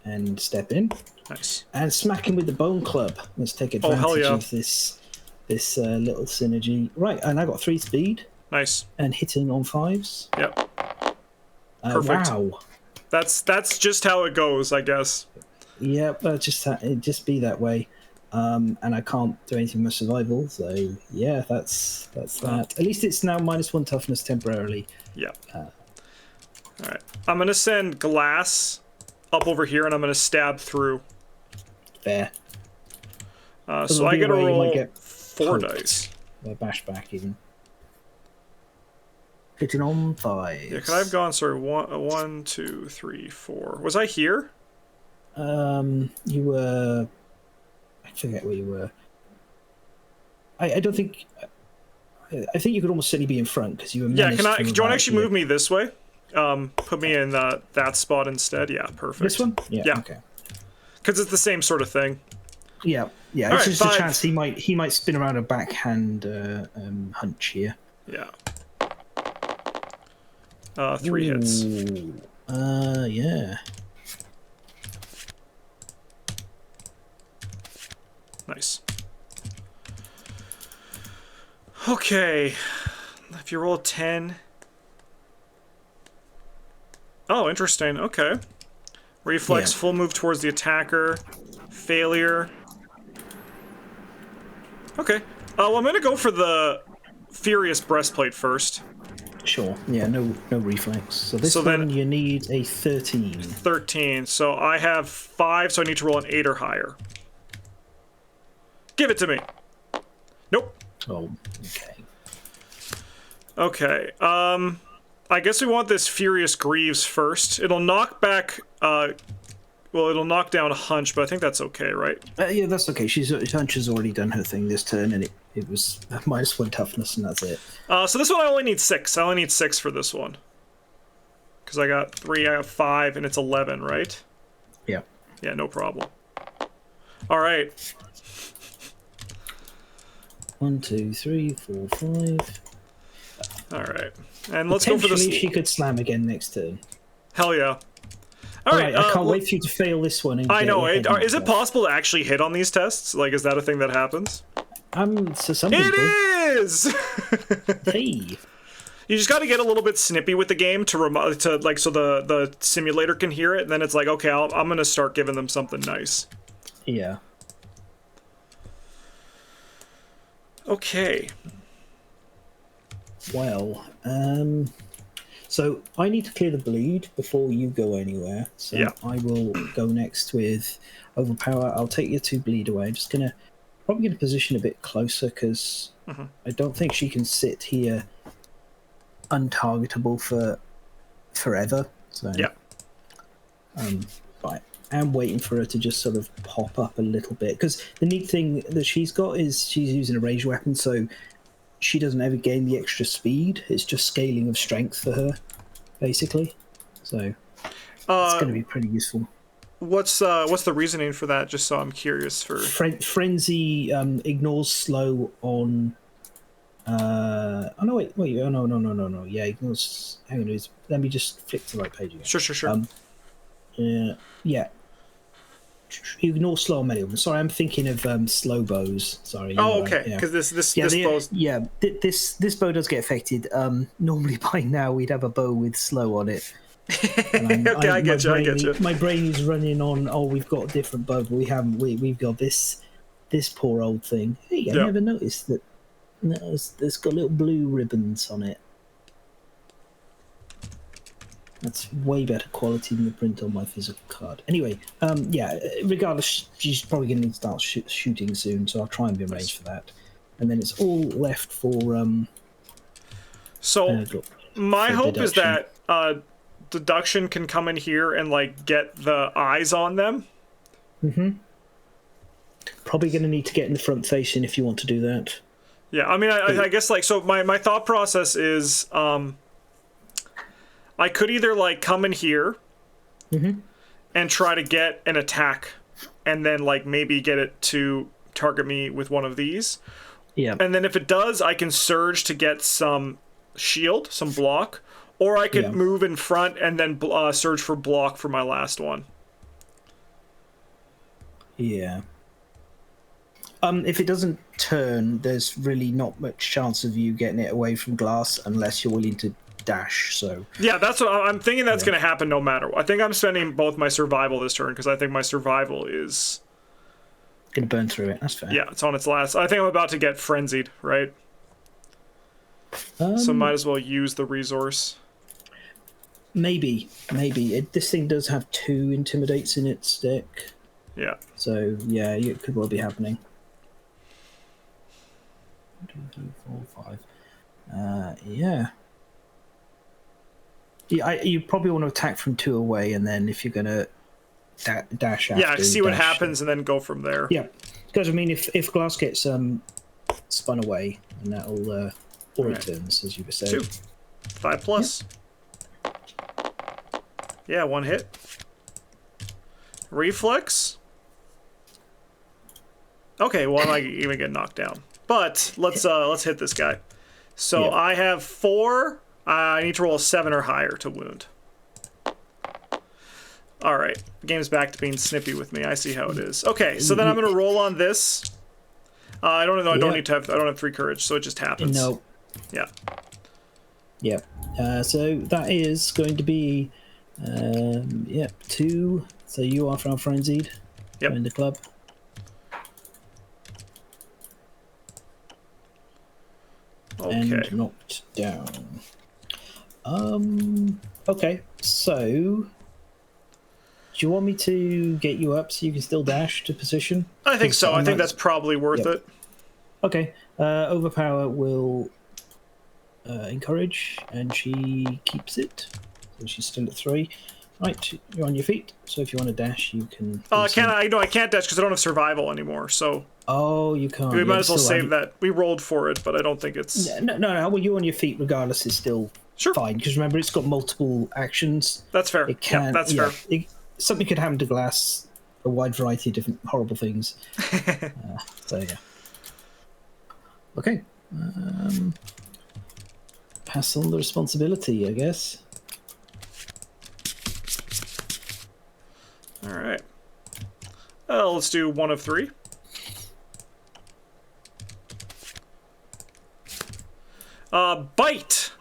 And step in. Nice. And smack him with the bone club. Let's take advantage of this little synergy. Right, and I got 3 speed. Nice. And hitting on 5s. Yep. Perfect. Wow. That's just how it goes, I guess. Yep. Just be that way. And I can't do anything with my survival, so yeah, that's that. At least it's now -1 toughness temporarily. Yeah. All right. I'm gonna send glass up over here, and I'm gonna stab through. Fair. So I get to roll 4 dice. Bash back even. Hitting on 5. Yeah, could I have gone? Sorry, 1, 2, 3, 4. Was I here? You were. I forget where you were. I don't think. I think you could almost certainly be in front because you were. Yeah, do you want to actually move me this way? Put me in that spot instead. Yeah, perfect. This one? Yeah. Okay. Because it's the same sort of thing. Yeah. All it's right, just a chance he might spin around a backhand hunch here. Yeah. 3 hits. Yeah. Nice. Okay. If you roll 10. Oh, interesting. Okay. Reflex, full move towards the attacker. Failure. Okay. Well, I'm gonna go for the Furious Breastplate first. Sure. Yeah, no reflex. So this one you need a 13. 13. So I have 5, so I need to roll an 8 or higher. Give it to me. Nope. Oh, okay. Okay. I guess we want this Furious Greaves first. It'll knock back. It'll knock down Hunch, but I think that's okay, right? Yeah, that's okay. Hunch has already done her thing this turn, and it was -1 toughness, and that's it. So this one I only need 6. I only need 6 for this one. Because I got 3, I have 5, and it's 11, right? Yeah. Yeah, no problem. All right. 1, 2, 3, 4, 5. All right, and let's go for this. She could slam again next turn. Hell yeah. All right, I can't wait for you to fail this one. And I know. Is it off. possible to actually hit on these tests? Like, is that a thing that happens? So some people. It is. Hey. You just got to get a little bit snippy with the game to like so the simulator can hear it, and then it's like, okay, I'm gonna start giving them something nice. Yeah. Okay. Well, so I need to clear the bleed before you go anywhere. So Yeah. I will go next with overpower. I'll take your 2 bleed away. I'm just gonna probably get a position a bit closer because I don't think she can sit here untargetable for forever. So Yeah. Right. I'm waiting for her to just sort of pop up a little bit because the neat thing that she's got is she's using a ranged weapon, so she doesn't ever gain the extra speed. It's just scaling of strength for her, basically. So it's going to be pretty useful. What's the reasoning for that? Just so I'm curious. For Frenzy ignores slow on. Oh no! Wait! Oh no! Yeah, ignores. Hang on, let me just flick to the right page again. Sure. Yeah. Ignore slow on many of them. Sorry, I'm thinking of slow bows. Sorry. Oh, okay. Because this bow's... Yeah, this bow does get affected. Normally by now we'd have a bow with slow on it. Okay, I get you. My brain is running on. Oh, we've got a different bow, but we haven't. We've got this poor old thing. Hey, I never noticed that. There's got little blue ribbons on it. That's way better quality than the print on my physical card. Anyway, regardless, she's probably going to need to start shooting soon, so I'll try and be arranged for that. And then it's all left for... my hope is that deduction can come in here and, like, get the eyes on them. Mm-hmm. Probably going to need to get in the front facing if you want to do that. Yeah, I mean, I guess, like, so my thought process is... I could either, like, come in here and try to get an attack and then, like, maybe get it to target me with one of these. Yeah. And then if it does, I can surge to get some shield, some block. Or I could move in front and then surge for block for my last one. Yeah. If it doesn't turn, there's really not much chance of you getting it away from glass unless you're willing to dash. So yeah, that's what I'm thinking. That's going to happen no matter what. I think I'm spending both my survival this turn because I think my survival is going to burn through it. That's fair. Yeah, it's on its last. I think I'm about to get frenzied, right? So might as well use the resource. Maybe. This thing does have 2 intimidates in its deck. Yeah. So yeah, it could well be happening. 1, 2, 3, 4, 5. Yeah. You probably want to attack from 2 away, and then if you're gonna dash after, see what happens, and then go from there. Yeah, because I mean, if glass gets spun away, and that'll or it turns, as you were saying. 2, 5 plus. Yeah, 1 hit. Reflex. Okay, well, I might even get knocked down, but let's hit this guy. So I have 4. I need to roll a 7 or higher to wound. All right, the game's back to being snippy with me. I see how it is. Okay, so then I'm gonna roll on this. I don't know. I don't have 3 courage, so it just happens. No. Yeah. Yeah. So that is going to be 2. So you are now frenzied. Yep. In the club. Okay. And knocked down. Okay, so do you want me to get you up so you can still dash to position? I think so. I think that's probably worth it. Okay. Overpower will encourage, and she keeps it. So she's still at 3. Right, you're on your feet. So if you want to dash, you can. I can't dash because I don't have survival anymore. So. Oh, you can't. We might as well save that. We rolled for it, but I don't think it's. No. Well, you on your feet regardless is still fine because remember it's got multiple actions. That's fair. It can. That's fair. Something could happen to glass. A wide variety of different horrible things. So yeah. Okay. Pass on the responsibility, I guess. All right. Let's do 1 of 3. Bite.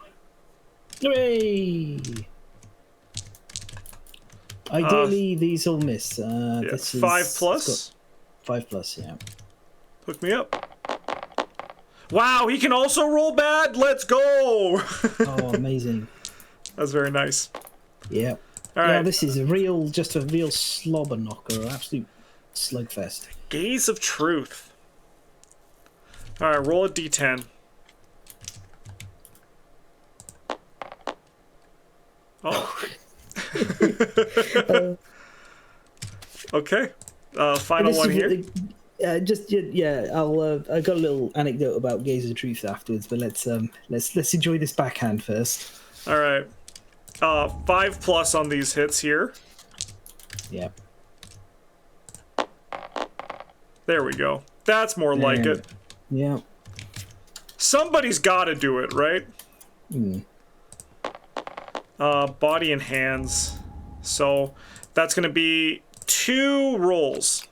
Hooray! Ideally, these all miss. Yeah, This is 5 plus. 5 plus, yeah. Hook me up. Wow, he can also roll bad. Let's go. Oh, amazing. That's very nice. Yeah. All right. Yeah, this is just a real slobber knocker, absolute slugfest. Gaze of Truth. All right, roll a d10. Oh. Okay. Final one here. I got a little anecdote about Gaze of Truth afterwards, but let's enjoy this backhand first. All right. 5 plus on these hits here. Yeah. There we go. That's more like it. Yeah. Somebody's got to do it, right? Body and hands. So that's going to be 2 rolls.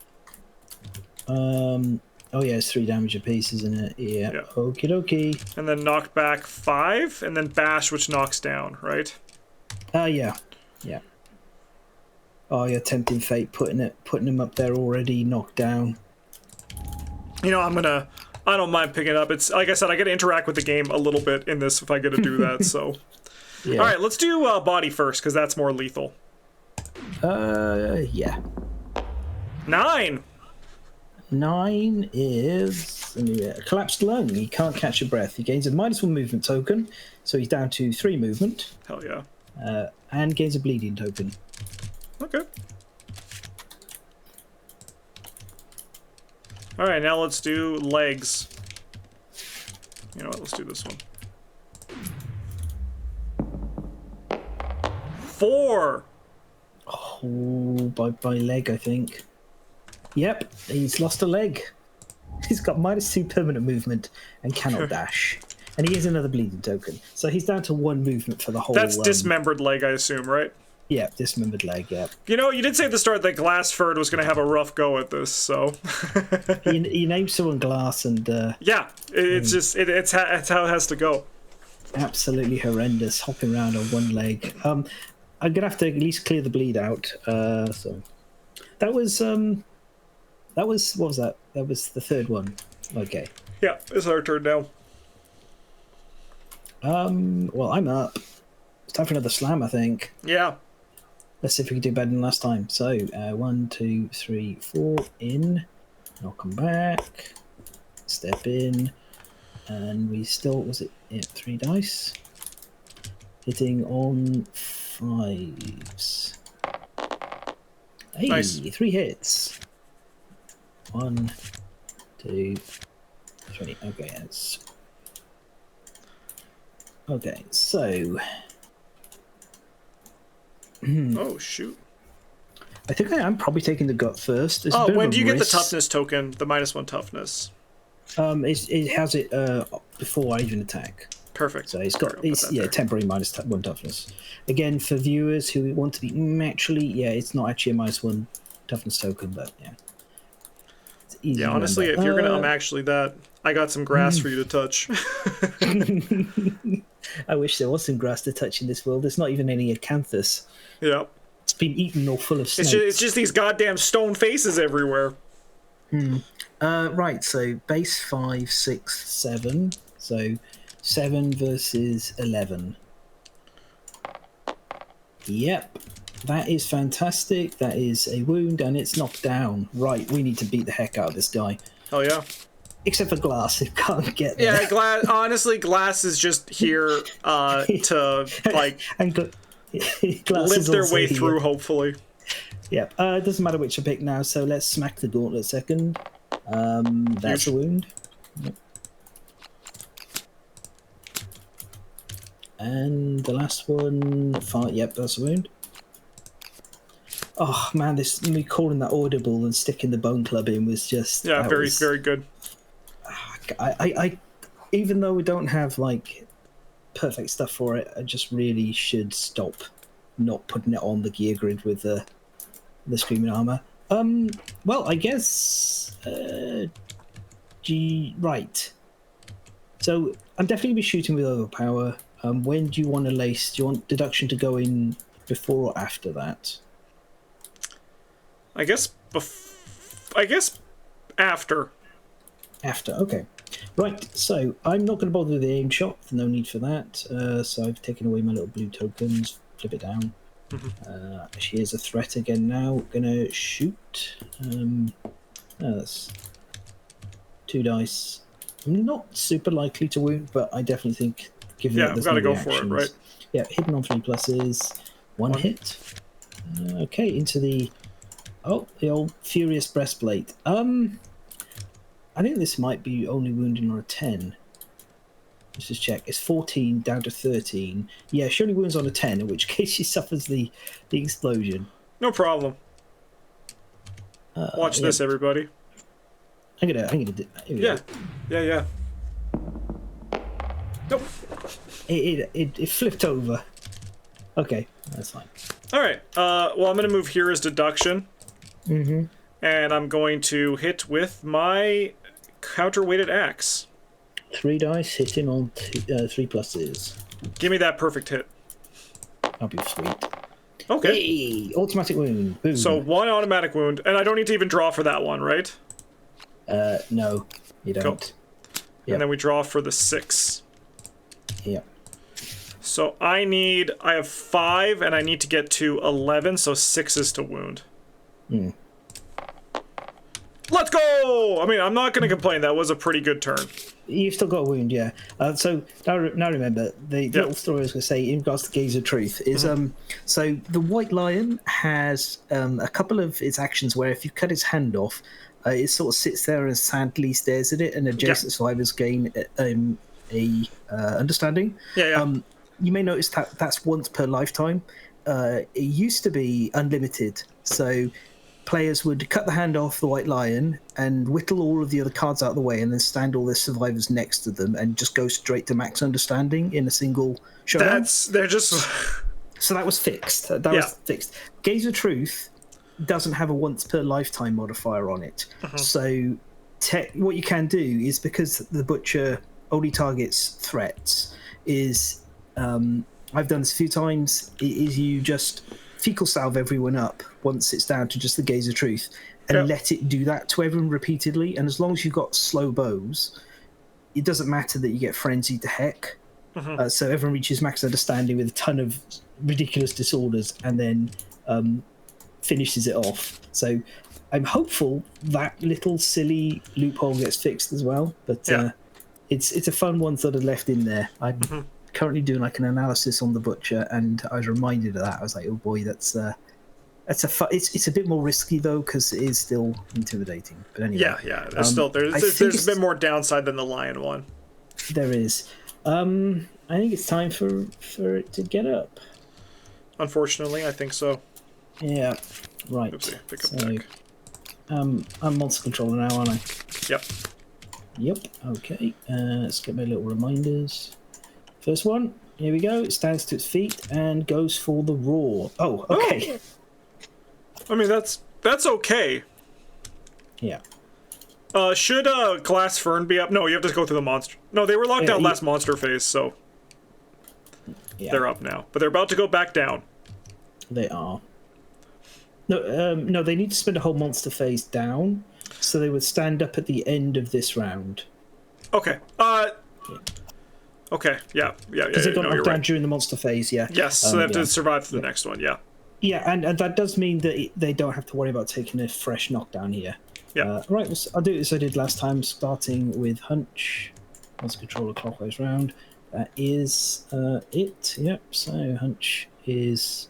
Oh yeah, it's 3 damage apiece, isn't it? Yeah. Okie dokie. And then knock back 5, and then bash, which knocks down, right? Yeah. Oh yeah, tempting fate, putting him up there already, knocked down. You know, I don't mind picking it up. It's like I said, I get to interact with the game a little bit in this if I get to do that. So, Yeah. All right, let's do body first because that's more lethal. Yeah. 9. 9 is a collapsed lung. He can't catch a breath. He gains a -1 movement token, so he's down to 3 movement. Hell yeah. And gains a bleeding token. Okay. All right, now let's do legs. You know what? Let's do this one. 4. Oh, by leg, I think. Yep, he's lost a leg. He's got -2 permanent movement and cannot dash. And he has another bleeding token. So he's down to 1 movement for the whole... That's dismembered leg, I assume, right? Yeah, dismembered leg, yeah. You know, you did say at the start that Glassford was going to have a rough go at this, so... he named someone Glass and... yeah, it's just... It's how it has to go. Absolutely horrendous, hopping around on 1 leg. I'm going to have to at least clear the bleed out. So that was... What was that? That was the 3rd one. Okay. Yeah, it's our turn now. Well, I'm up. It's time for another slam, I think. Yeah. Let's see if we can do better than last time. So, 1, 2, 3, 4, in. I'll come back. Step in. And we still, was it 3 dice? Hitting on 5s. Hey, Nice. 3 hits. 1, 2, 3. Okay, that's... Okay, so... Oh, shoot. I think I am probably taking the gut first. It's a Oh, bit of when a do you get the risk. toughness token? The -1 toughness. It has it before I even attack. Perfect. So it's there. temporary -1 toughness. Again, for viewers who want to be actually, it's not actually a -1 toughness token, but yeah. It's easy Yeah, to honestly, remember. if you're gonna actually that, I got some grass for you to touch. I wish there was some grass to touch in this world. There's not even any acanthus. Yeah. It's been eaten or full of snakes. It's just these goddamn stone faces everywhere. Right, so base 5, 6, 7. So 7 versus 11. Yep, that is fantastic. That is a wound and it's knocked down. Right, we need to beat the heck out of this guy. Oh yeah. Except for Glass, who can't get there. Yeah, honestly, Glass is just here to like and Glass limp is their also way here. through, hopefully. Yep, it doesn't matter which I pick now, so let's smack the gauntlet second. That's Huge. a wound. Yep. And the last one, 5, yep, that's a wound. Oh man, me calling that audible and sticking the bone club in was just... Yeah, that very was- very good. I even though we don't have like perfect stuff for it, I just really should stop not putting it on the gear grid with the the screaming armor. Well, I guess. Right. So I'm definitely be shooting with overpower. When do you want to lace? Do you want deduction to go in before or after that? I guess after. After, okay. Right, so I'm not going to bother with the aim shot. No need for that. So I've taken away my little blue tokens. Flip it down. She is a threat again now. Gonna shoot. That's 2 dice. I'm not super likely to wound, but I definitely think, given that I've there's got to no go for it, reactions, right? Yeah, hidden on 3 pluses. One hit. Okay, into the old furious breastplate. I think this might be only wounding on a 10. Let's just check. It's 14 down to 13. Yeah, she only wounds on a 10, in which case she suffers the explosion. No problem. Watch this, everybody. I'm gonna do. Yeah. Nope. It flipped over. Okay, that's fine. All right. Well, I'm gonna move here as deduction. And I'm going to hit with my counterweighted axe. 3 dice hitting on 3 pluses. Give me that perfect hit. That'll be sweet. Okay. Hey, automatic wound. Boom. So 1 automatic wound, and I don't need to even draw for that one, right? No, you don't. Cool. Yep. And then we draw for the 6. Yep. So I have 5, and I need to get to 11, so 6 is to wound. Let's go! I mean, I'm not going to complain. That was a pretty good turn. You've still got a wound, yeah. So now remember, the little story I was going to say in regards to Gaze of Truth is so the White Lion has a couple of its actions where if you cut its hand off, it sort of sits there and sadly stares at it, and adjacent survivors gain a understanding. You may notice that that's once per lifetime. It used to be unlimited, so players would cut the hand off the White Lion and whittle all of the other cards out of the way and then stand all their survivors next to them and just go straight to max understanding in a single showdown. They're just... So that was fixed. That was fixed. Gaze of Truth doesn't have a once per lifetime modifier on it. So what you can do is, because the Butcher only targets threats, is I've done this a few times, is you just fecal salve everyone up once it's down to just the Gaze of Truth and let it do that to everyone repeatedly. And as long as you've got slow bows, it doesn't matter that you get frenzied to heck. So everyone reaches max understanding with a ton of ridiculous disorders and then finishes it off. So I'm hopeful that little silly loophole gets fixed as well. But it's a fun one sort of left in there. I'm currently doing like an analysis on the Butcher, and I was reminded of that. I was like, oh boy, it's a bit more risky though, because it is still intimidating. But anyway, there's a bit more downside than the Lion one. There is. I think it's time for it to get up. Unfortunately, I think so. Yeah. Right. Oopsie, pick up deck. I'm monster controller now, aren't I? Yep. Okay. Let's get my little reminders. First one, here we go. It stands to its feet and goes for the roar. Oh, okay. I mean, that's okay. Yeah. Should Glass Fern be up? No, you have to go through the monster. No, they were locked out last monster phase, so they're up now. But they're about to go back down. They are. No, they need to spend a whole monster phase down, so they would stand up at the end of this round. Okay. Okay, yeah. Because they got knocked down during the monster phase, yeah. Yes, so they have to survive for the next one, yeah. Yeah, and that does mean that they don't have to worry about taking a fresh knockdown here. Yeah. Right, I'll do it as I did last time, starting with Hunch. Let's control a clockwise round. That is it, yep. So Hunch is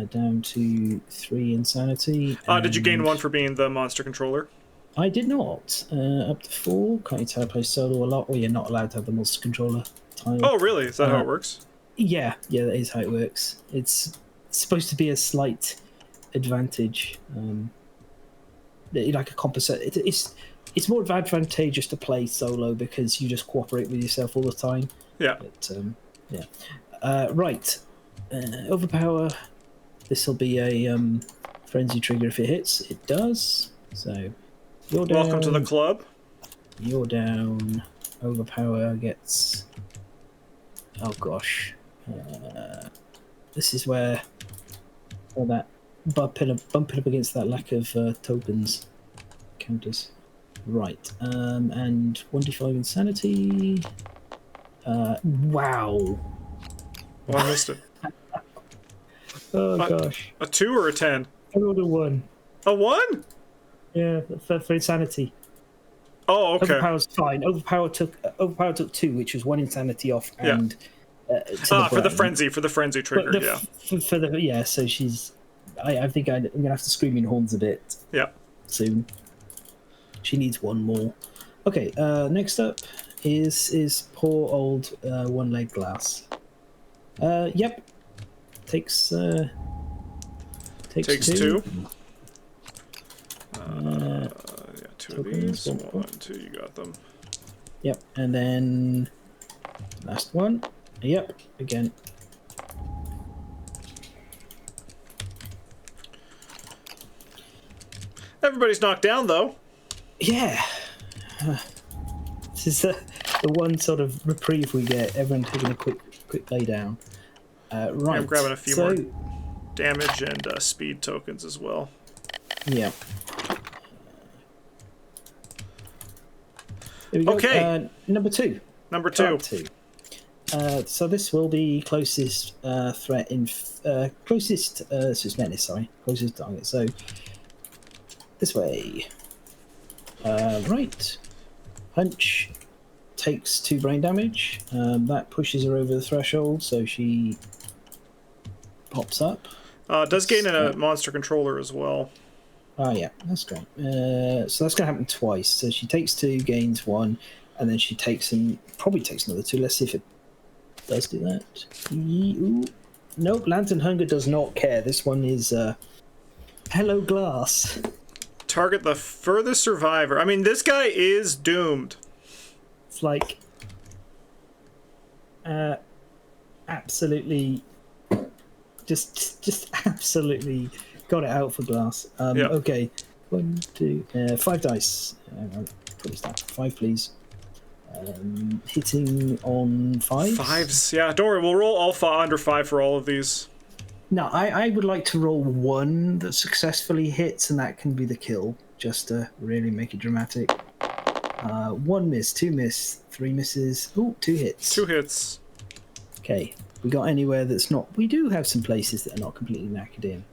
down to 3 insanity. Did you gain 1 for being the monster controller? I did not. Up to 4. Can't you tell I play solo a lot? Well, you're not allowed to have the monster controller tile. Oh, really? Is that how it works? Yeah, that is how it works. It's supposed to be a slight advantage, like a compensate. It's more advantageous to play solo because you just cooperate with yourself all the time. Yeah. But, right. Overpower. This will be a Frenzy trigger if it hits. It does. So you're down. Welcome to the club. You're down. Overpower gets... Oh gosh. This is where all that bumping up against that lack of tokens counters. Right. And 1d5 insanity. Wow. Oh, I missed it. Oh gosh. A 2 or a 10? I rolled a 1. A 1? Yeah, for insanity. Oh, okay. Overpower's fine. Overpower took 2, which was 1 insanity off, and for the frenzy trigger. So she's. I think I'm gonna have to scream in horns a bit. Yeah. Soon. She needs 1 more. Okay. Next up is poor old one-leg glass. Yep. Takes 2. Takes 2. Yeah, 2 of these. 1, 2, you got them. Yep, and then last one. Yep, again. Everybody's knocked down, though. Yeah. This is the one sort of reprieve we get. Everyone taking a quick lay down. Right. I'm grabbing a few more damage and speed tokens as well. Yeah. There we go. Okay. Number 2. Number 2. So this will be closest threat in closest. So it's menace. Sorry, closest target. So this way. Right. Punch takes 2 brain damage. That pushes her over the threshold, so she pops up. Does gain a monster controller as well. Oh yeah, that's great. So that's going to happen twice. So she takes 2, gains 1, and then she probably takes another 2. Let's see if it does do that. Ooh. Nope, Lantern Hunger does not care. This one is Hello Glass. Target the furthest survivor. I mean, this guy is doomed. It's like absolutely just absolutely got it out for Glass. Okay, 1, 2, 5 dice. Put this down. 5, please. Hitting on 5. 5s, yeah. Don't worry, we'll roll all under 5 for all of these. No, I would like to roll 1 that successfully hits, and that can be the kill, just to really make it dramatic. 1 miss, 2 miss, 3 misses. Ooh, 2 hits. 2 hits. Okay, we got anywhere that's not... We do have some places that are not completely knackered in.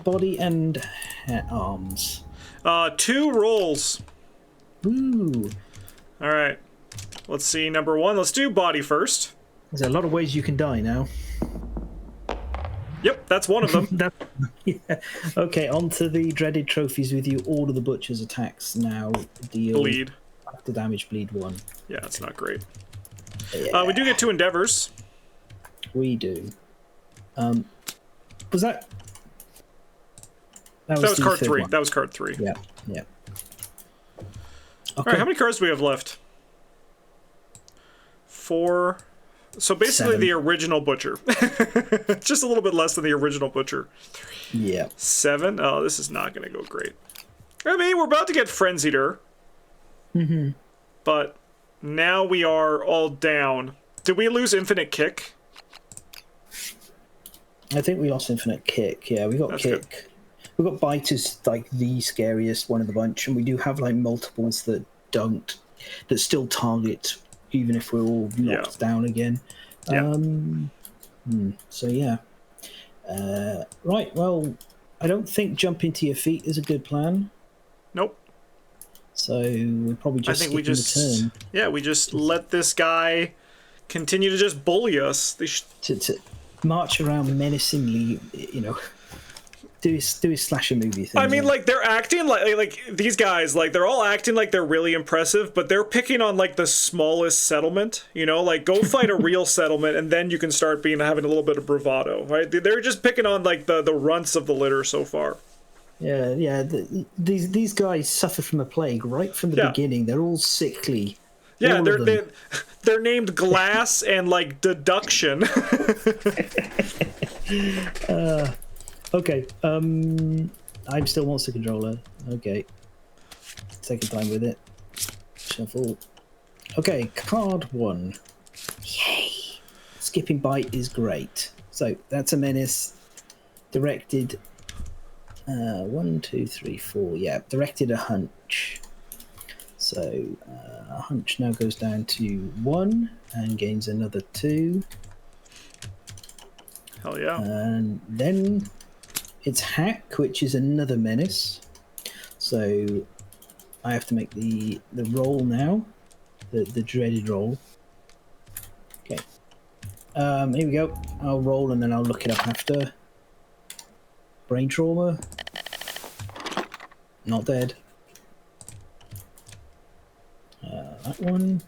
Body and arms. 2 rolls. Ooh. All right. Let's see, number 1. Let's do body first. There's a lot of ways you can die now. Yep, that's one of them. Yeah. Okay, on to the dreaded trophies with you. All of the butcher's attacks now deal... Bleed. After damage, bleed 1. Yeah, it's not great. Yeah. We do get 2 endeavors. We do. Was that... That was card 3. One. That was card 3. Yeah, yeah. Okay. All right, how many cards do we have left? 4... So basically 7. the original Butcher. Just a little bit less than the original Butcher. Yeah. 7? Oh, this is not going to go great. I mean, we're about to get Frenzied her. Mm-hmm. But now we are all down. Did we lose Infinite Kick? I think we lost Infinite Kick. Yeah, we got That's Kick. good. We got Bite is like the scariest one of the bunch, and we do have like multiples that still target even if we're all knocked down again. Yeah. So yeah. Right. Well, I don't think jumping to your feet is a good plan. Nope. So we're probably just skipping the turn. Yeah, we just let this guy continue to just bully us. To march around menacingly, you know. Do his slasher movie thing. I mean, like, they're acting like these guys, like, they're all acting like they're really impressive, but they're picking on, like, the smallest settlement, you know? Like, go fight a real settlement, and then you can start having a little bit of bravado, right? They're just picking on, like, the runts of the litter so far. Yeah. These guys suffer from a plague right from the beginning. They're all sickly. Yeah, they're named Glass and, like, Deduction. Okay. I'm still monster controller. Okay. Second time with it. Shuffle. Okay, card 1. Yay! Skipping bite is great. So that's a menace. Directed. 1, 2, 3, 4. Yeah, directed a hunch. So hunch now goes down to 1 and gains another 2. Hell yeah. And then it's hack, which is another menace. So I have to make the roll now, the dreaded roll. Okay. Here we go. I'll roll and then I'll look it up after. Brain trauma. Not dead. That one.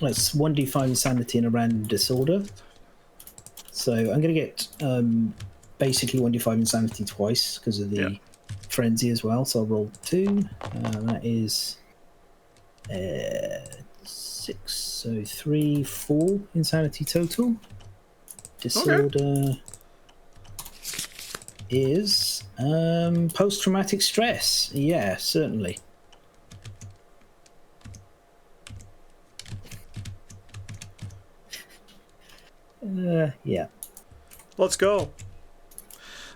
That's 1d5 insanity and a random disorder. So I'm going to get basically 1d5 insanity twice because of the frenzy as well. So I'll roll 2. That is 6. So 3, 4 insanity total. Disorder is post-traumatic stress. Yeah, certainly. Yeah. Let's go.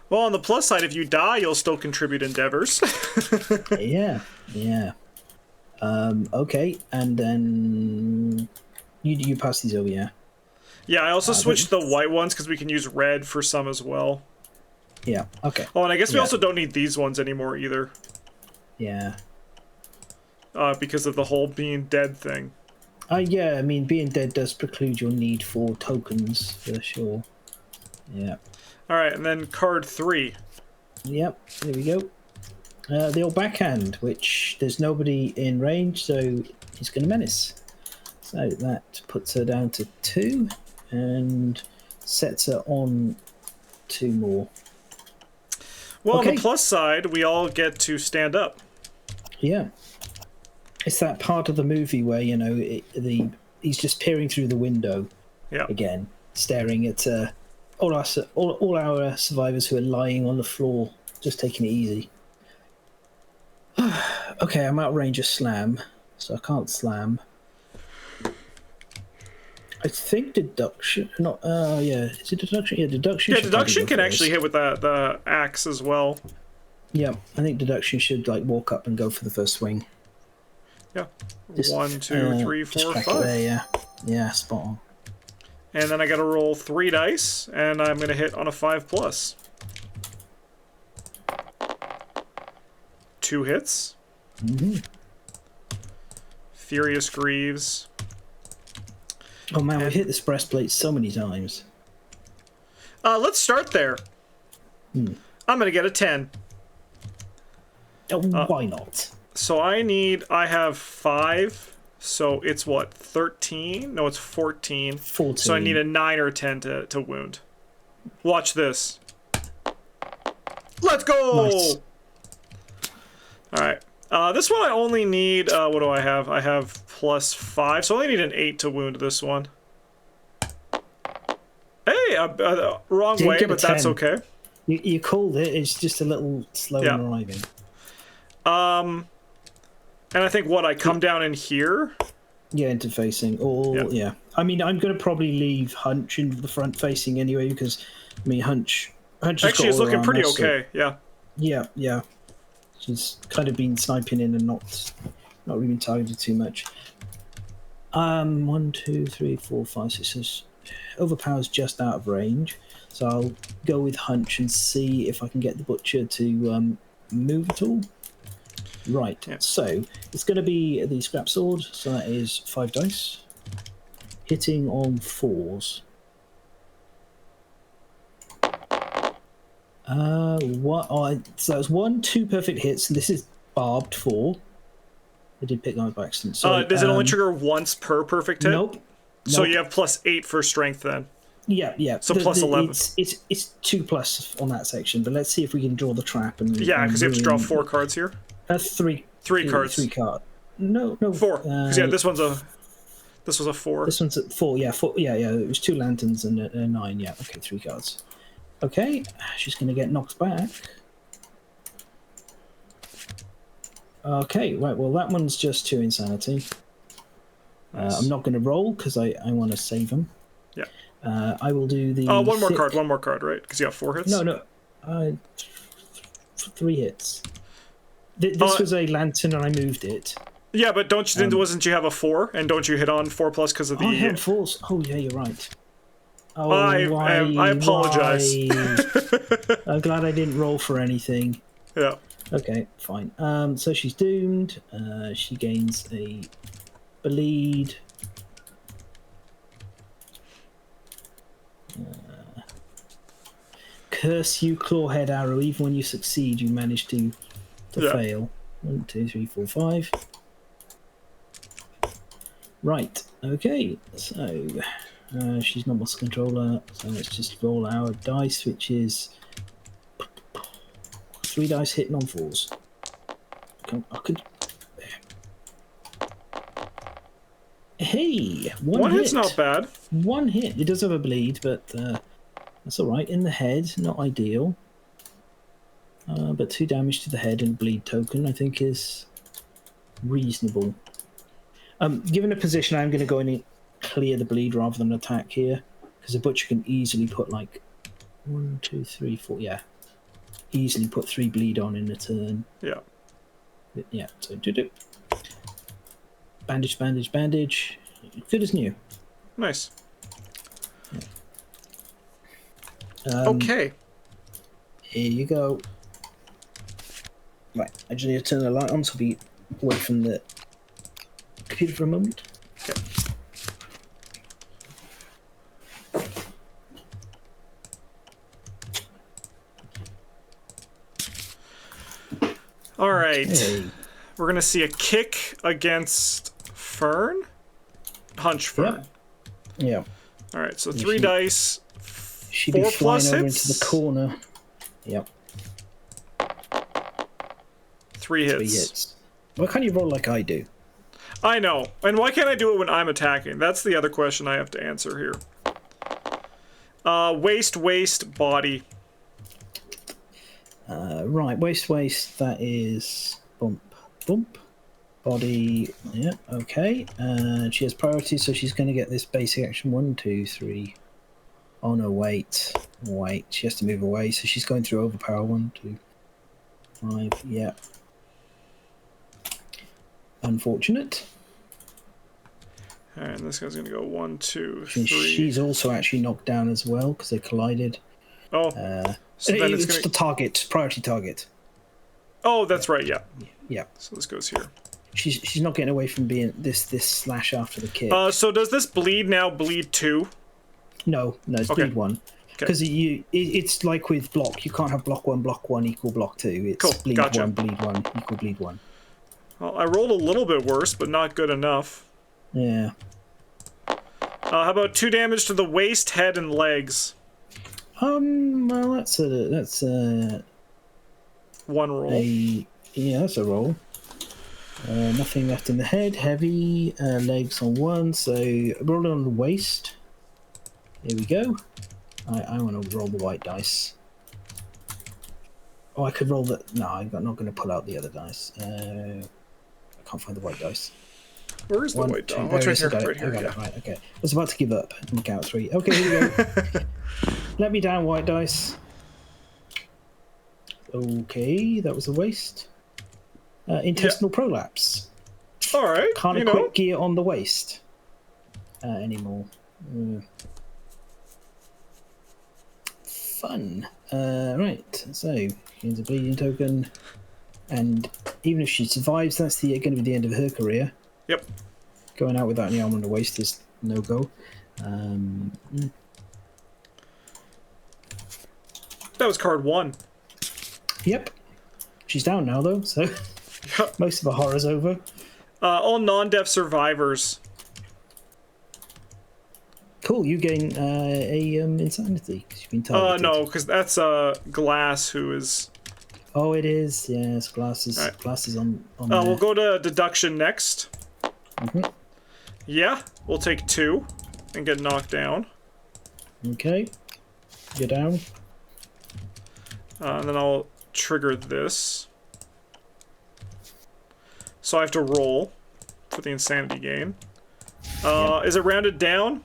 Well, on the plus side, if you die, you'll still contribute endeavors. Yeah. Okay, and then you pass these over, yeah. Yeah, I also switched the white ones because we can use red for some as well. Yeah. Okay. Oh, and I guess we also don't need these ones anymore either. Yeah. Because of the whole being dead thing. Yeah, I mean, being dead does preclude your need for tokens, for sure. Yeah. Alright, and then card 3. Yep, there we go. The old backhand, which there's nobody in range, so he's going to menace. So that puts her down to 2 and sets her on 2 more. Well, on the plus side, we all get to stand up. Yeah. It's that part of the movie where, you know, he's just peering through the window again, staring at all our survivors who are lying on the floor, just taking it easy. Okay, I'm out of range of slam, so I can't slam. I think deduction, not, yeah, is it deduction? Yeah, deduction. Yeah, deduction can actually hit with the axe as well. Yeah, I think deduction should, like, walk up and go for the first swing. Yeah. 1, 2, 3, 4, 5. There, yeah. Yeah, spot on. And then I gotta roll 3 dice, and I'm gonna hit on a 5+. 2 hits. Mm-hmm. Furious Greaves. Oh man, we've hit this breastplate so many times. Let's start there. I'm gonna get a 10. Oh, why not? So I have 5, so it's what, 13? No, it's 14. 14. So I need a 9 or 10 to wound. Watch this. Let's go! Nice. Alright. This one I only need, what do I have? I have +5, so I only need an 8 to wound this one. Hey, wrong way, but that's okay. You called it, it's just a little slow in arriving. And I think, what, I come down in here? Yeah, interfacing, or, yeah. I mean, I'm going to probably leave Hunch in the front facing anyway, because, I mean, Hunch actually is looking pretty okay, yeah. Yeah. She's kind of been sniping in and not really been targeted too much. 1, 2, 3, 4, 5, 6, 7. Overpower's just out of range, so I'll go with Hunch and see if I can get the Butcher to move at all. Right, so it's going to be the Scrap Sword, so that is 5 dice. Hitting on 4s. So that's 1, 2 perfect hits, and this is barbed 4. I did pick that by accident. So, does it only trigger once per perfect hit? Nope. So you have +8 for strength then? Yeah. So +11. It's 2+ on that section, but let's see if we can draw the trap. Yeah, because you have to draw 4 cards here. 3 cards. 3 card. No. 4. Because this was a 4. This one's at 4. Yeah, 4. Yeah. It was 2 lanterns and a 9. Yeah. Okay, 3 cards. Okay, she's going to get knocked back. Okay, right, well, that one's just 2 insanity. Nice. I'm not going to roll because I want to save him. Yeah. I will do the. One more card, right? Because you have 4 hits? No. 3 hits. This was a lantern and I moved it. Yeah, but wasn't you have a 4? And don't you hit on 4+ because of the... I have 4s. Oh, yeah, you're right. Oh, I apologize. I'm glad I didn't roll for anything. Yeah. Okay, fine. So she's doomed. She gains a bleed. Curse you, clawhead arrow. Even when you succeed, you manage to fail. 1, 2, 3, 4, 5. Right. Okay. So she's not muscle controller. So let's just roll our dice, which is 3 dice hitting on 4s. I could. Hey, one hit. Hit's not bad. 1 hit. It does have a bleed, but that's all right. In the head, not ideal. But 2 damage to the head and bleed token, I think, is reasonable. Given a position, I'm going to go in and clear the bleed rather than attack here, because a butcher can easily put like 1, 2, 3, 4. Yeah, easily put 3 bleed on in a turn. Yeah. Yeah. So do. Bandage, bandage, bandage. Good as new. Nice. Yeah. Okay. Here you go. Right, I just need to turn the light on so I'll be away from the computer for a moment. Okay. All right. Okay. We're going to see a kick against Fern? Hunch Fern. Yeah. All right, so 3 dice. She'd 4 be flying plus over hits? into the corner. Yep. 3 hits. 3 hits. Why can't you roll like I do? I know. And why can't I do it when I'm attacking? That's the other question I have to answer here. Waist, body. Right, waist, that is bump. Body, yeah, okay. She has priority, so she's going to get this basic action. 1, 2, 3. Oh no, wait. She has to move away, so she's going through overpower. 1, 2, 5, yeah. Unfortunate. And this guy's going to go 1, 2, 3. She's also actually knocked down as well, because they collided. Oh. So then it's the target, priority target. Oh, that's right, yeah. Yeah. So this goes here. She's not getting away from being this slash after the kick. So does this bleed now bleed 2? No, it's bleed 1. Because it's like with block, you can't have block 1 equal block 2. It's cool. bleed Gotcha. 1 bleed 1 equal bleed 1. Well, I rolled a little bit worse, but not good enough. Yeah. How about 2 damage to the waist, head, and legs? Well, that's 1 roll. That's a roll. Nothing left in the head. Heavy legs on 1. So roll it on the waist. Here we go. I want to roll the white dice. Oh, I could roll the. No, I'm not going to pull out the other dice. I can't find the white dice. Where is the white dice? Oh, it's right here. Right here. Yeah. Right. Okay. I was about to give up and count 3. Okay, here we go. Let me down, white dice. Okay, that was a waste. Intestinal prolapse. All right. Can't equip gear on the waist anymore. Fun. Right. So gains a bleeding token, and even if she survives, that's going to be the end of her career. Yep. Going out without any armor on the waist is no go. That was card 1. Yep. She's down now though, so most of her horror's over. All non-deaf survivors. Cool, you gain a insanity because you've been targeted. No, because that's Glass who is. Oh, it is. Yes, glasses. Right. Glasses on. We'll go to deduction next. Yeah, we'll take 2 and get knocked down. Okay, you're down. And then I'll trigger this. So I have to roll for the insanity gain. Is it rounded down?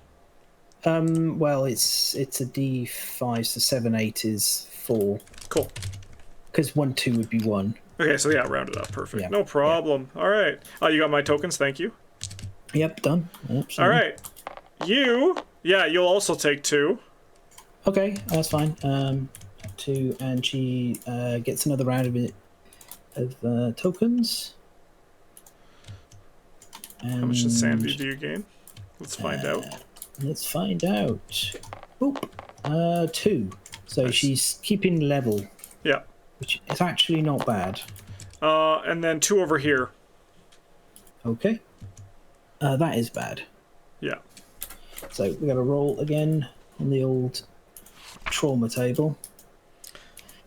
Well, it's a D5, so 7, 8 is 4. Cool. Because 1, 2 would be 1. Okay, so yeah, round it up. Perfect. Yeah. No problem. Yeah. All right. You got my tokens. Thank you. Yep, done. Absolutely. All right. You'll also take 2. Okay, that's fine. 2, and she gets another round of tokens. And how much insanity do you gain? Let's find out. Let's find out. Boop. 2. So nice. She's keeping level. Yeah. Which is actually not bad. And then 2 over here. Okay. That is bad. Yeah. So we got to roll again on the old trauma table.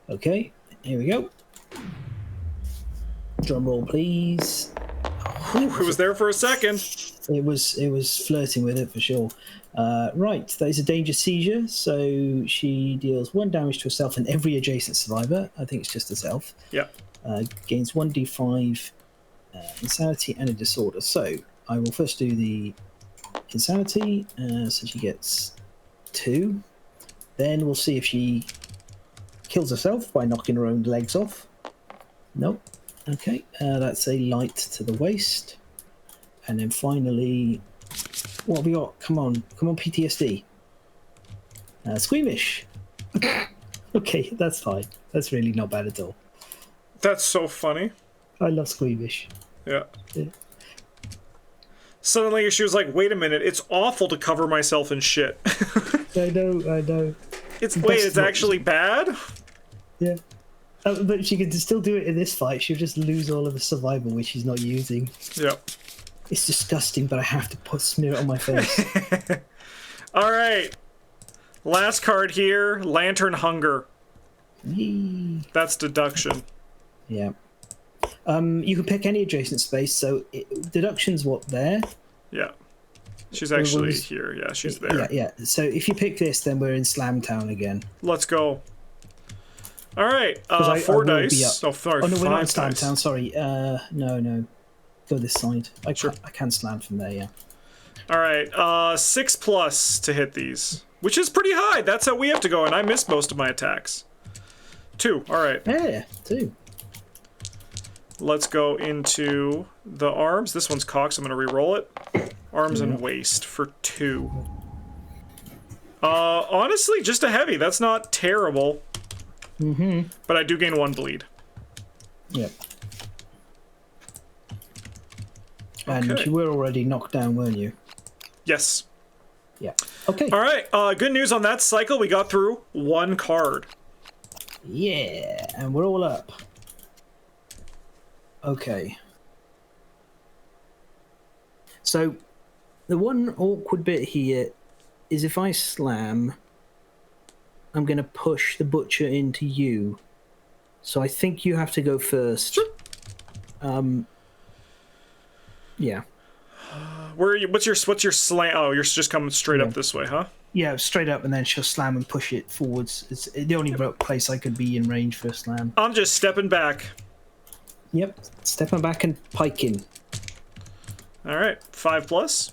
Okay, here we go. Drum roll, please. It was there for a second. It was flirting with it for sure. Right, that is a danger seizure. So she deals 1 damage to herself and every adjacent survivor. I think it's just herself. Yeah. Gains 1d5 insanity and a disorder. So I will first do the insanity. So she gets 2. Then we'll see if she kills herself by knocking her own legs off. Nope. Okay, that's a light to the waist. And then finally, what have we got? Come on, PTSD. Squeamish. Okay, that's fine. That's really not bad at all. That's so funny. I love Squeamish. Yeah. Suddenly she was like, wait a minute, it's awful to cover myself in shit. I know. It's actually bad? Yeah. But she could still do it in this fight. She'll just lose all of the survival, which she's not using. Yeah. It's disgusting, but I have to smear it on my face. All right. Last card here, Lantern Hunger. Yee. That's deduction. Yeah. You can pick any adjacent space, so deduction's what, there? Yeah. She's actually here. Yeah, she's there. Yeah. So if you pick this, then we're in Slam Town again. Let's go. All right. 4 dice. Oh, sorry. Oh, no, we're not in 5 Slam dice. Town, sorry. No. Go this side. I can slam from there, yeah. All right. 6+ to hit these, which is pretty high. That's how we have to go, and I missed most of my attacks. 2. All right. Yeah, 2. Let's go into the arms. This one's cocked, so I'm going to re-roll it. Arms and waist for 2. Honestly, just a heavy. That's not terrible. Mm-hmm. But I do gain 1 bleed. Yep. And Okay. you were already knocked down, weren't you? Yes. Yeah. Okay. All right. Good news on that cycle. We got through 1 card. Yeah, and we're all up. Okay. So, the one awkward bit here is if I slam, I'm going to push the butcher into you. So I think you have to go first. Sure. Yeah. Where are you? What's your slam? Oh, you're just coming straight up this way, huh? Yeah, straight up, and then she'll slam and push it forwards. It's the only place I could be in range for a slam. I'm just stepping back. Yep, stepping back and piking. All right, 5+.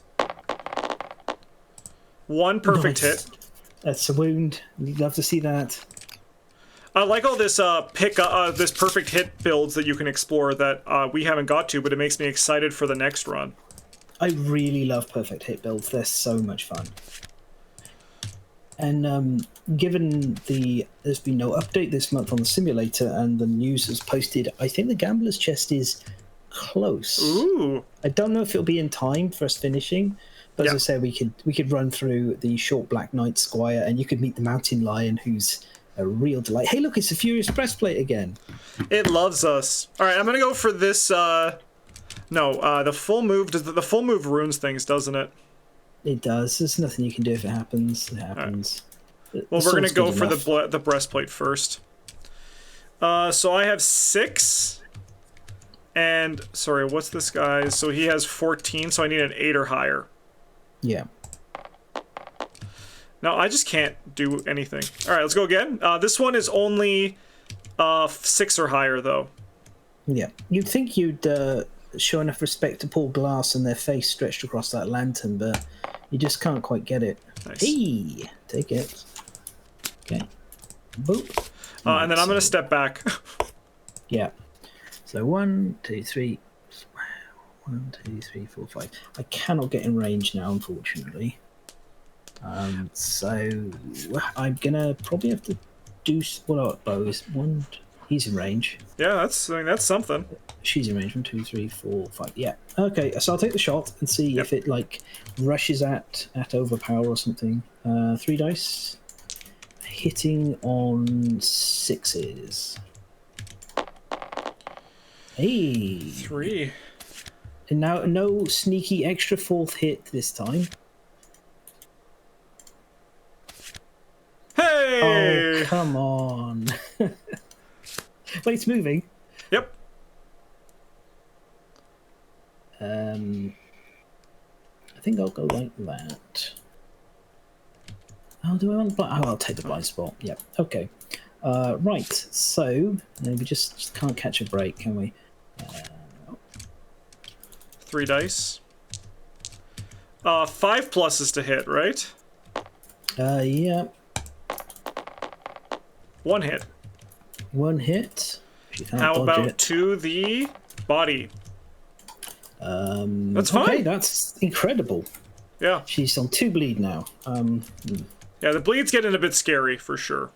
1 perfect hit. That's a wound. You'd love to see that. I like all this this perfect hit builds that you can explore that we haven't got to, but it makes me excited for the next run. I really love perfect hit builds. They're so much fun. And given there's been no update this month on the simulator, and the news has posted, I think the Gambler's Chest is close. Ooh. I don't know if it'll be in time for us finishing, but as I said, we could run through the short Black Knight Squire, and you could meet the Mountain Lion, who's a real delight. Hey, look, it's the Furious Breastplate again. It loves us. All right, I'm gonna go for this. The full move. The full move ruins things, doesn't it? It does. There's nothing you can do if it happens. It happens. Right. Well, we're gonna go for the breastplate first. So I have 6. And sorry, what's this guy's? So he has 14. So I need an 8 or higher. Yeah. No, I just can't do anything. All right, let's go again. This one is only 6 or higher, though. Yeah. You'd think you'd show enough respect to Paul Glass and their face stretched across that lantern, but you just can't quite get it. Nice. Hey, take it. Okay. Boop. And then I'm going to step back. Yeah. So 1, 2, 3. 1, 2, 3, 4, 5. I cannot get in range now, unfortunately. So I'm gonna probably have to do what our bow is. He's in range. Yeah, that's something. She's in range. 1, 2, 3, 4, 5. Yeah. Okay. So I'll take the shot and see if it like rushes at overpower or something. 3 dice. Hitting on 6s. Hey. 3. And now no sneaky extra 4th hit this time. Hey! Oh, come on. Wait, it's moving. Yep. I think I'll go like that. Oh, do I want the blind? Oh, I'll take the blind spot. Yep. Okay. Right. So we just can't catch a break, can we? 3 dice. 5 pluses to hit, right? Yeah. 1 hit. 1 hit. She can't How dodge about it. to the body? That's fine. Okay, that's incredible. Yeah. She's on 2 bleed now. Yeah, the bleed's getting a bit scary for sure.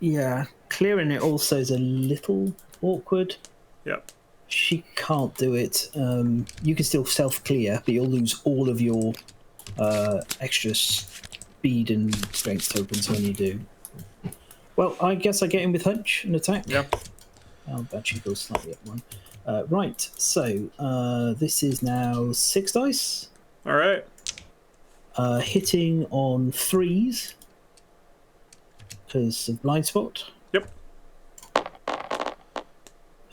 Yeah, clearing it also is a little awkward. Yep. She can't do it. You can still self-clear, but you'll lose all of your extra speed and strength tokens when you do. Well, I guess I get in with Hunch and attack. Yeah. I'll actually go slightly up 1. Right, so this is now 6 dice. All right. Hitting on 3s because of blind spot. Yep.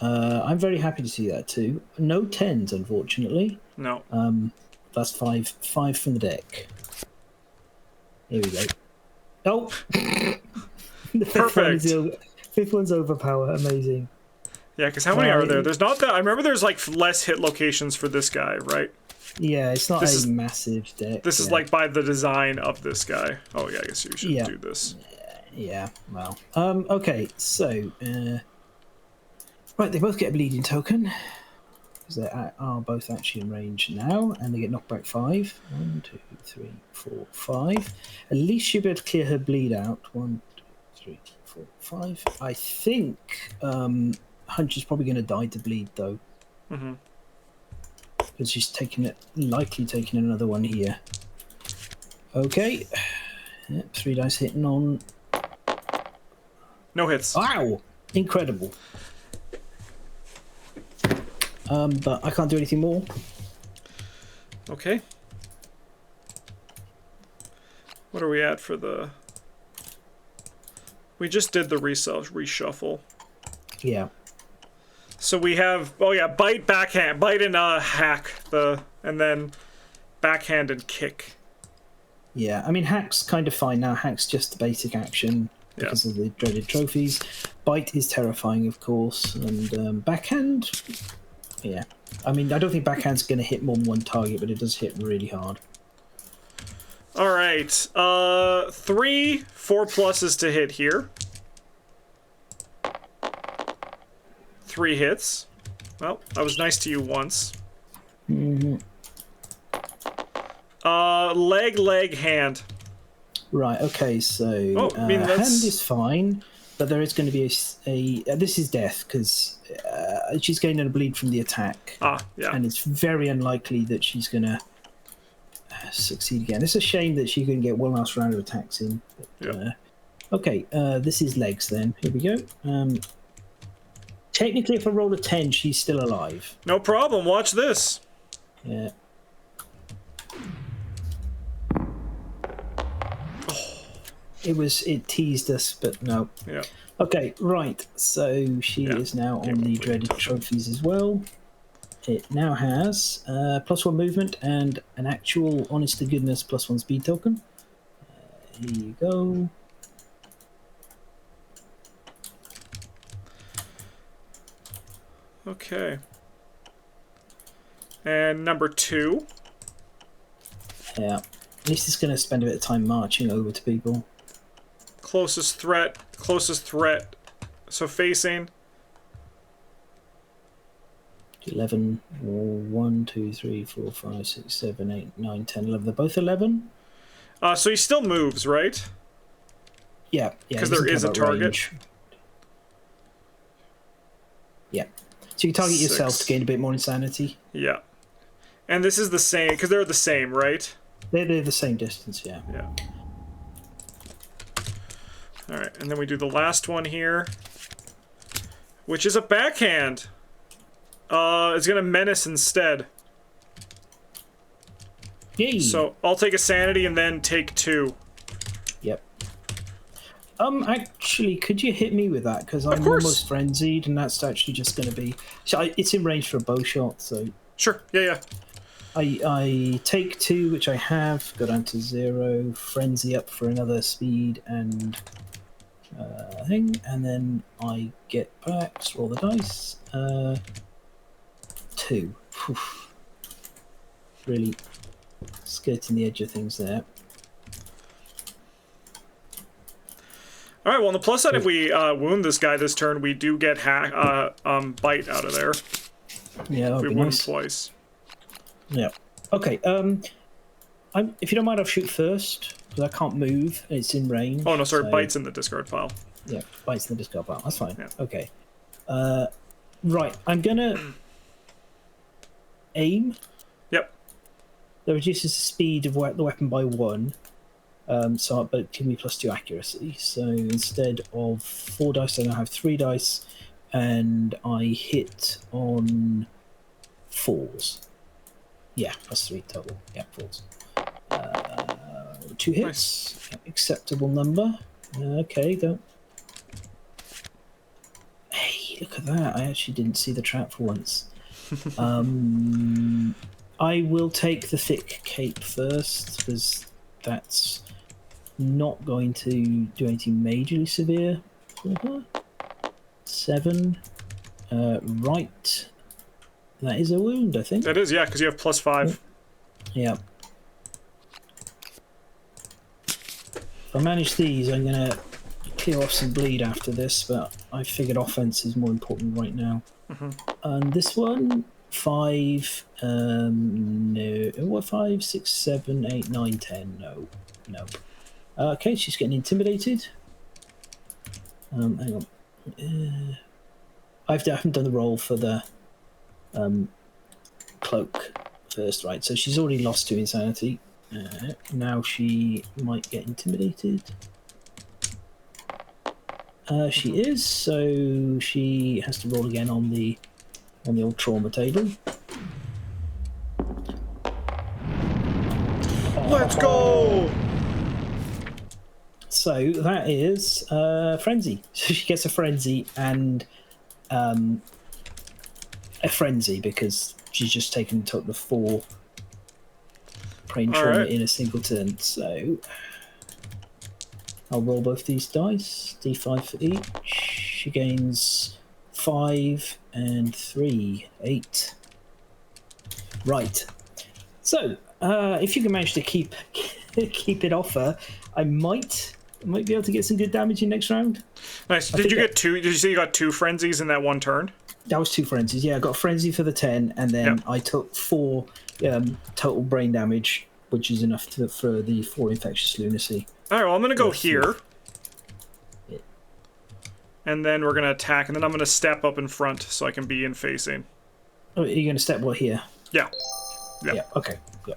I'm very happy to see that too. No 10s, unfortunately. No. That's 5 from the deck. Here we go. Oh! The Perfect. Fifth one's overpower. Amazing. Yeah, because how many are there? There's not that. I remember there's like less hit locations for this guy, right? Yeah, it's not a massive deck. This is like by the design of this guy. Oh yeah, I guess you should do this. Yeah, well. Okay, so right, they both get a bleeding token. Because they are both actually in range now, and they get knocked back 5. 1, 2, 3, 4, 5. At least she'll be able to clear her bleed out. 1, 2, 3, 4, 5. I think Hunch is probably going to die to bleed though. Mm-hmm. Because she's likely taking another one here. Okay. Yep, 3 dice hitting on. No hits. Wow! Incredible. But I can't do anything more. Okay. What are we at for the... We just did the reshuffle. Yeah. So we have, oh yeah, bite, backhand, bite and hack, and then backhand and kick. Yeah, I mean, hack's kind of fine now. Hack's just the basic action because of the dreaded trophies. Bite is terrifying, of course, and backhand, yeah. I mean, I don't think backhand's going to hit more than 1 target, but it does hit really hard. All right, 3 4 pluses to hit here. 3 hits. Well, I was nice to you once. Mm-hmm. Leg, hand. Right. Okay. So hand is fine, but there is going to be a this is death because she's gaining a bleed from the attack. Yeah. And it's very unlikely that she's going to succeed again. It's a shame that she couldn't get one last round of attacks in. But, okay. This is legs then. Here we go. Technically, if I roll a 10, she's still alive. No problem. Watch this. Yeah. It teased us, but no. Yeah. Okay, right. So she is now on the dreaded trophies as well. It now has +1 movement and an actual honest to goodness +1 speed token. Here you go. Okay. And number 2. Yeah. At least it's going to spend a bit of time marching over to people. Closest threat. Closest threat. So facing. 11, 1, 2, 3, 4, 5, 6, 7, 8, 9, 10, 11. They're both 11? So he still moves, right? Yeah. Because there is a target. Range. Yeah. So you target 6. yourself to gain a bit more insanity. Yeah. And this is the same, because they're the same, right? They're the same distance, yeah. Yeah. Alright, and then we do the last one here, which is a backhand. It's gonna menace instead. Yay! So I'll take a sanity and then take 2. Yep. Actually, could you hit me with that? Because I'm course. almost frenzied, and that's actually just going to be... So it's in range for a bow shot, so... Sure, yeah. I take 2, which I have, go down to 0, frenzy up for another speed and thing, and then I get back, roll the dice. 2. Oof. Really skirting the edge of things there. Alright, well on the plus side, if we wound this guy this turn, we do get bite out of there. Yeah, that would we be wound nice. twice. Yeah. Okay. If you don't mind, I'll shoot first because I can't move. It's in range. Oh no, sorry, so... bites in the discard pile. Yeah, bites in the discard pile. That's fine. Yeah. Okay. Right. I'm gonna aim. Yep. That reduces the speed of the weapon by 1. But give me +2 accuracy. So instead of 4 dice, I now have 3 dice, and I hit on 4s. Yeah, +3 total. Yeah, 4s. 2 hits. Nice. Acceptable number. Okay, don't. Hey, look at that! I actually didn't see the trap for once. I will take the thick cape first because that's not going to do anything majorly severe for her. 7. Right. That is a wound, I think. That is, yeah, because you have +5. Yeah. If I manage these, I'm going to clear off some bleed after this, but I figured offense is more important right now. And this one, 5, no. What, 5, 6, 7, 8, 9, 10? No. Okay, she's getting intimidated. Hang on. I haven't done the roll for the cloak first, right? So she's already lost 2 insanity. Now she might get intimidated. She is, so she has to roll again on the old trauma table. Let's go! So that is frenzy. So she gets a frenzy and a frenzy because she's just taken a total of 4 brain trauma in a single turn. So I'll roll both these dice, d5 for each. She gains 5 and 3, 8. Right. So if you can manage to keep it off her, I might be able to get some good damage in next round. Nice. Did you get 2? Did you say you got 2 frenzies in that one turn? That was 2 frenzies. Yeah, I got a frenzy for the 10, and then I took 4 total brain damage, which is enough for the 4 infectious lunacy. All right. Well, I'm gonna go here, and then we're gonna attack, and then I'm gonna step up in front so I can be in facing. Oh, are you gonna step what here? Yeah. Yeah. Okay. Yeah.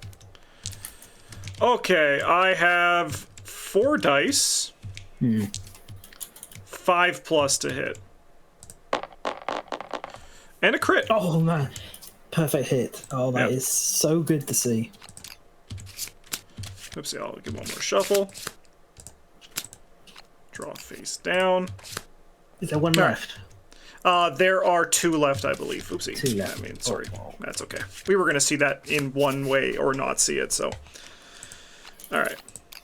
Okay. I have 4 dice. 5 plus to hit. And a crit. Oh man, perfect hit. Oh, that is so good to see. Oopsie, I'll give one more shuffle. Draw face down. Is there one left? There are 2 left, I believe. Oopsie. 2 left. I mean, sorry. That's okay. We were going to see that in one way or not see it, so. Alright.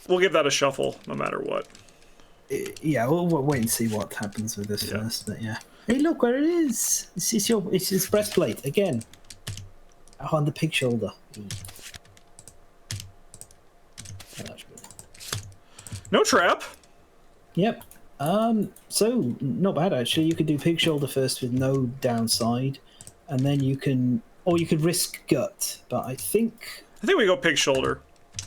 We'll give that a shuffle, no matter what. Yeah, we'll wait and see what happens with this first, but yeah. Hey, look where it is. It's his breastplate again. On the pig shoulder. Oh, that's good. No trap. Yep. So not bad actually. You could do pig shoulder first with no downside, and then you can, or you could risk gut. But I think we go pig shoulder.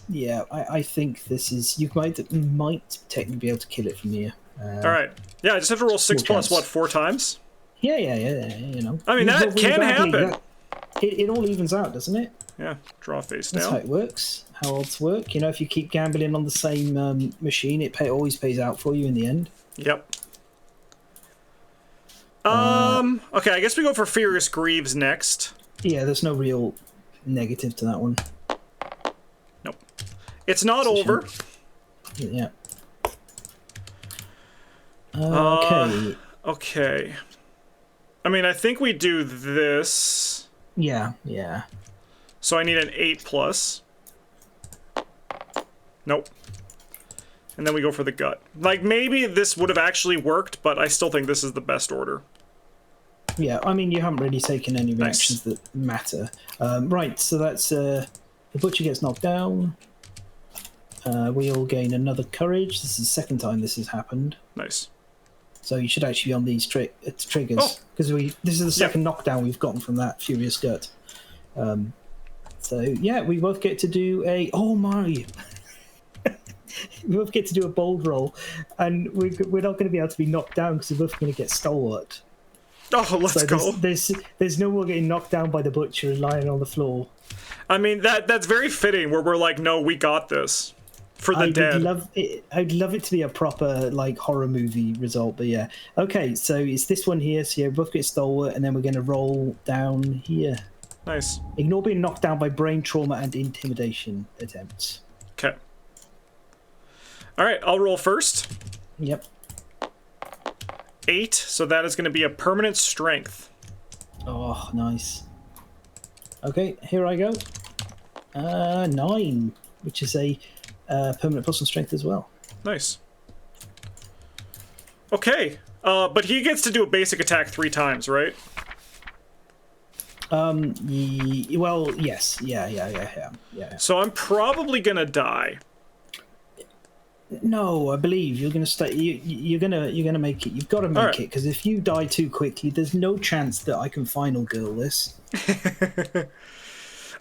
yeah, I think this is you might technically be able to kill it from here. All right. Yeah, I just have to roll 6 plus what 4 times. Yeah. You know. I mean that can happen. It all evens out, doesn't it? Yeah. Draw face That's down. how it works. How odds work. You know, if you keep gambling on the same machine, it always pays out for you in the end. Yep. Okay, I guess we go for Furious Greaves next. Yeah, there's no real negative to that one. Nope. It's not over. Yeah. Okay. Okay. I mean, I think we do this. Yeah. So I need an 8 plus. Nope. And then we go for the gut. Like, maybe this would have actually worked, but I still think this is the best order. Yeah, I mean, you haven't really taken any reactions that matter. Right, so that's... the Butcher gets knocked down. We all gain another courage. This is the second time this has happened. Nice. So you should actually be on these triggers. Because this is the second knockdown we've gotten from that Furious Gut. So, yeah, we both get to do a... Oh, my! We both get to do a bold roll. And we're not going to be able to be knocked down because we're both going to get stalwart. Oh, let's go. There's no more getting knocked down by the Butcher and lying on the floor. I mean, that's very fitting where we're like, no, we got this. For the dead. I'd love it to be a proper like horror movie result, but yeah. Okay, so it's this one here. So yeah, we both get stalwart, and then we're going to roll down here. Nice. Ignore being knocked down by brain trauma and intimidation attempts. Okay. All right, I'll roll first. Yep. 8, so that is going to be a permanent strength. Oh, nice. Okay, here I go. 9, which is a permanent plus 1 strength as well. Nice. Okay, but he gets to do a basic attack 3 times, right? Well, yes. Yeah. So I'm probably gonna die. No, I believe you're gonna stay. You're gonna make it. You've got to make it, because if you die too quickly, there's no chance that I can final girl this.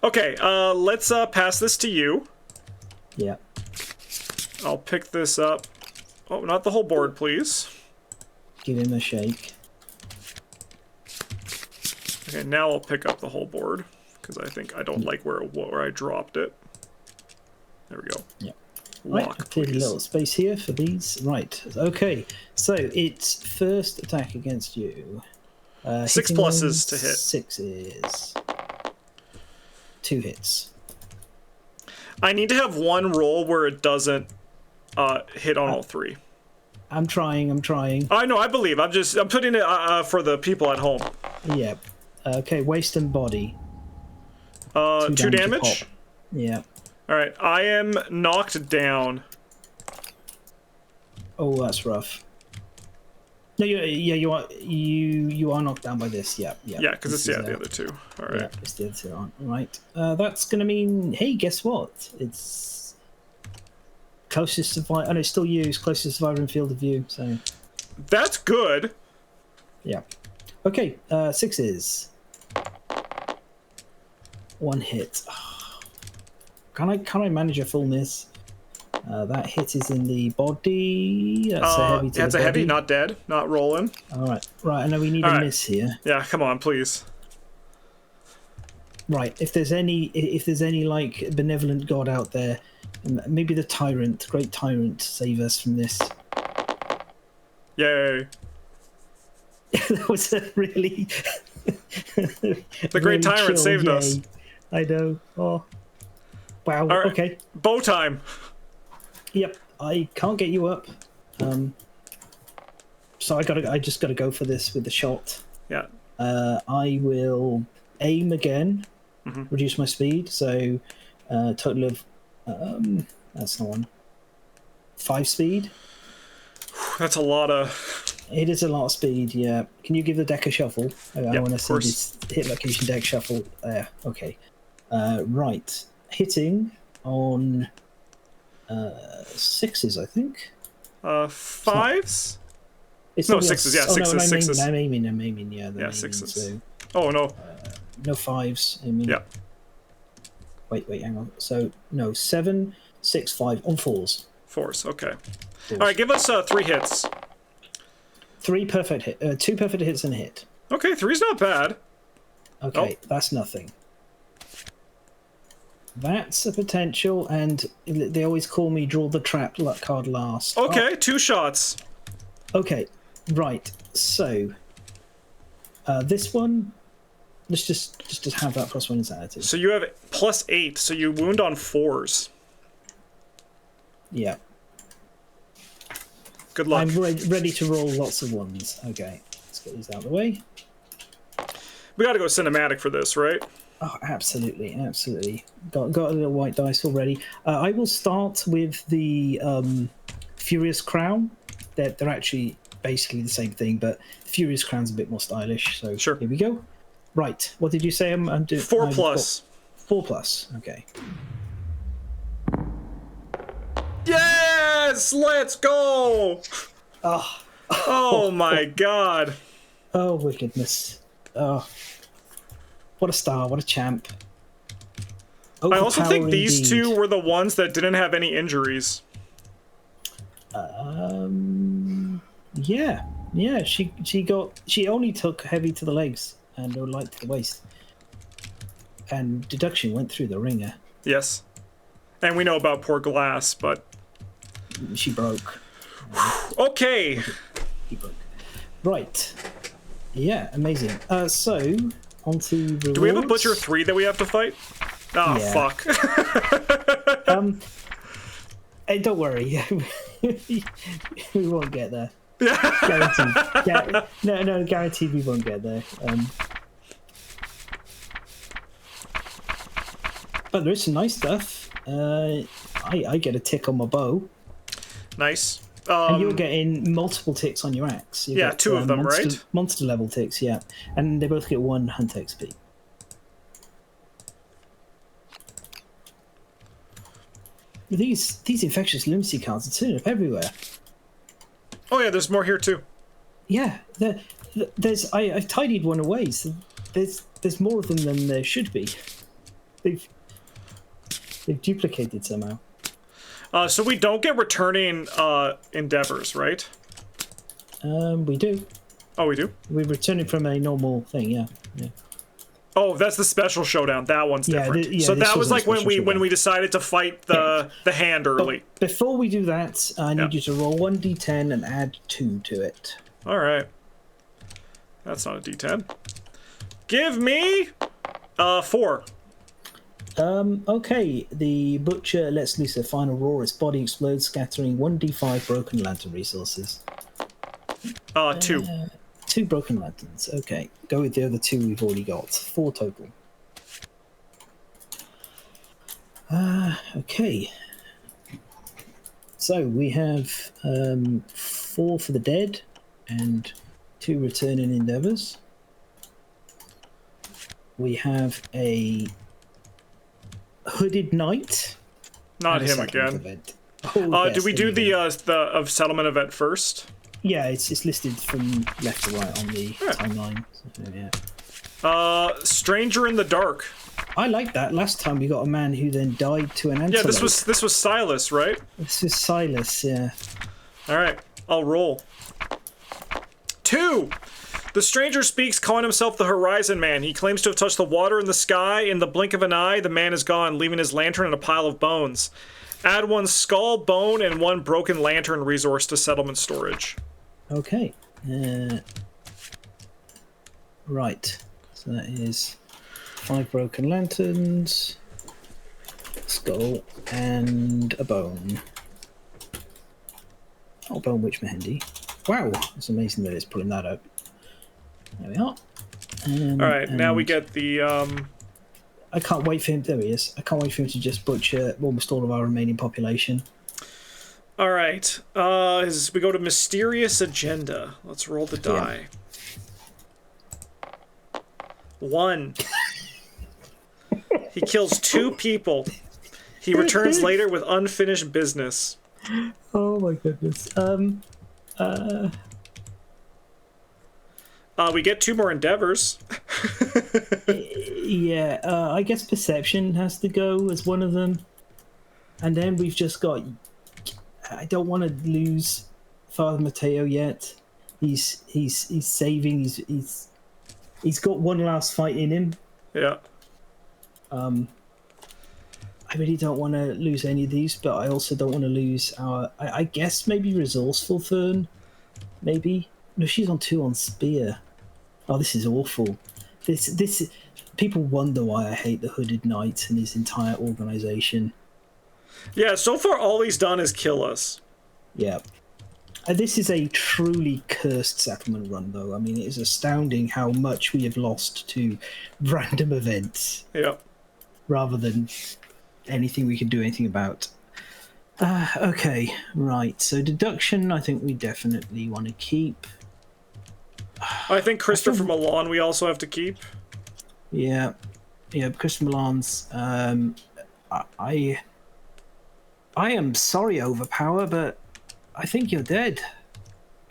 Okay, let's pass this to you. Yeah. I'll pick this up. Oh, not the whole board, please. Give him a shake. Okay, now I'll pick up the whole board because I think I don't like where I dropped it. There we go. Yeah. Lock, right, clear a little space here for these. Right. Okay. So it's first attack against you. 6 pluses to hit. 6s. 2 hits. I need to have one roll where it doesn't hit on all 3. I'm trying. I know, I believe. I'm putting it for the people at home. Yeah. Okay, waist and body. 2 damage? Yeah. Alright, I am knocked down. Oh, that's rough. No, you are knocked down by this. Yeah. Yeah, because it's the other 2. All right. Yeah, it's the other 2 on. Right. That's gonna mean, hey, guess what? It's closest survivor. Oh, no, it's still you. It's closest survivor in field of view. So that's good. Yeah. Okay. 6s. 1 hit. Can I manage a full miss? That hit is in the body. That's a heavy. That's a heavy, not dead, not rolling. All right. I know we need a miss here. Yeah, come on, please. Right. If there's any like benevolent god out there, maybe the tyrant, great tyrant, save us from this. Yay! That was a really. The great tyrant saved us. I know. Oh. Wow. Right. Okay. Bow time. Yep. I can't get you up. So I just gotta go for this with the shot. Yeah. I will aim again. Reduce my speed. So total of that's not one. 5 speed. That's a lot of. It is a lot of speed, yeah. Can you give the deck a shuffle? I want to see course. this hit location deck shuffle. There, okay. Right. Hitting on 6s, I think. 5s? It's No, not 6s, yeah, oh, 6s, no, 6s. I'm aiming, yeah. Yeah, 6s. So, Oh, no. no 5s, I mean. Yeah. Wait, hang on. So, no, 7, 6, 5 on 4s. 4s, okay. 4s. All right, give us 3 hits. 3 perfect hit, 2 perfect hits and a hit. Okay, 3's not bad. Okay, that's nothing. That's a potential, and they always call me draw the trap luck card last. Okay, 2 shots. Okay, right. So this one, let's just have that +1 insanity. So you have +8, so you wound on 4s. Yeah. Good luck. I'm ready to roll lots of 1s. Okay, let's get these out of the way. We gotta go cinematic for this, right? Oh, absolutely. Got a little white dice already. I will start with the Furious Crown. They're actually basically the same thing, but Furious Crown's a bit more stylish. So Sure. Here we go. Right. What did you say? I'm doing 4+. 4+. Okay. Yes! Let's go! Oh my god. Oh wickedness. Oh. What a star, what a champ. I also think Overpower these indeed. 2 were the ones that didn't have any injuries. Yeah. She only took heavy to the legs and light to the waist. And deduction went through the ringer. Yes. And we know about poor Glass, but... She broke. Okay. He broke. Right. Yeah, amazing. So, onto rewards. Do we have a Butcher 3 that we have to fight? Ah, Yeah. fuck. Hey, don't worry. We won't get there. Guaranteed. No, guaranteed we won't get there. But there's some nice stuff. I get a tick on my bow. Nice. And you're getting multiple ticks on your axe. You Yeah, get, 2 of them, right? Monster level ticks, yeah. And they both get 1 hunt XP. These infectious lunacy cards are turning up everywhere. Oh yeah, there's more here too. Yeah, there's I've tidied one away, so there's more of them than there should be. They've duplicated somehow. So we don't get returning endeavors, right? We do. Oh, we do? We're returning from a normal thing, yeah. Oh, that's the special showdown. That one's Yeah, different. yeah, So this that was was a like when special we showdown. decided to fight the hand early. But before we do that, I need Yeah. you to roll 1d10 and add 2 to it. All right. That's not a D10. Give me 4. Okay, the Butcher lets loose a final roar. Its body explodes, scattering 1d5 broken lantern resources. 2. 2 broken lanterns. Okay, go with the other 2 we've already got. 4 total. Okay. So we have 4 for the dead and 2 returning endeavors. We have a hooded knight. Not and a him settlement again. event. Oh, yes, Did we do the of settlement event first? Yeah, it's listed from left to right on the timeline. So, yeah. Stranger in the Dark. I like that. Last time we got a man who then died to an antelope. Yeah, this was Silas, right? This is Silas, yeah. All right, I'll roll. 2. The stranger speaks, calling himself the Horizon Man. He claims to have touched the water and the sky. In the blink of an eye, the man is gone, leaving his lantern in a pile of bones. Add 1 skull, bone, and 1 broken lantern resource to settlement storage. Okay. Right. So that is 5 broken lanterns, skull, and a bone. Oh, bone witch mehendi. Wow, it's amazing that it's pulling that up. There we are. All right, now we get the I can't wait for him. There he is. I can't wait for him to just butcher almost all of our remaining population. All right. We go to mysterious agenda. Let's roll the die. 1. He kills 2 people. He returns later with unfinished business. Oh my goodness. We get 2 more endeavors. Yeah, I guess perception has to go as one of them. And then we've just got... I don't want to lose Father Mateo yet. He's saving. He's got one last fight in him. Yeah. I really don't want to lose any of these, but I also don't want to lose our... I guess maybe resourceful Fern. Maybe. No, she's on 2 on spear. Oh, this is awful. This people wonder why I hate the Hooded Knight and his entire organization. Yeah, so far all he's done is kill us. Yeah. This is a truly cursed settlement run, though. I mean, it is astounding how much we have lost to random events. Yeah. Rather than anything we can do anything about. Okay, right. So deduction, I think we definitely want to keep. I think Christopher Milan we also have to keep. Yeah. Yeah, Chris Milan's... I am sorry, Overpower, but I think you're dead.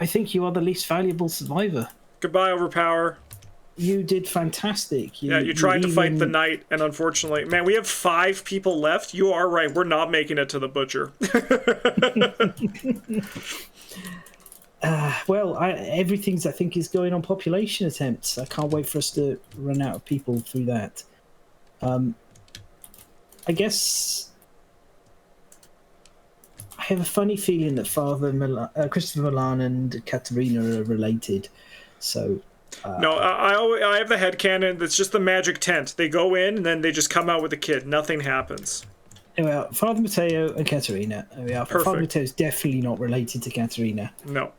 I think you are the least valuable survivor. Goodbye, Overpower. You did fantastic. You tried to fight the knight, and unfortunately... Man, we have 5 people left. You are right. We're not making it to the butcher. Well, everything's, I think, is going on population attempts. I can't wait for us to run out of people through that. I guess... I have a funny feeling that Christopher Milan and Katerina are related. So... no, I have the headcanon that's just the magic tent. They go in, and then they just come out with a kid. Nothing happens. Well, Father Mateo and Katerina. Father Mateo's definitely not related to Katerina. No.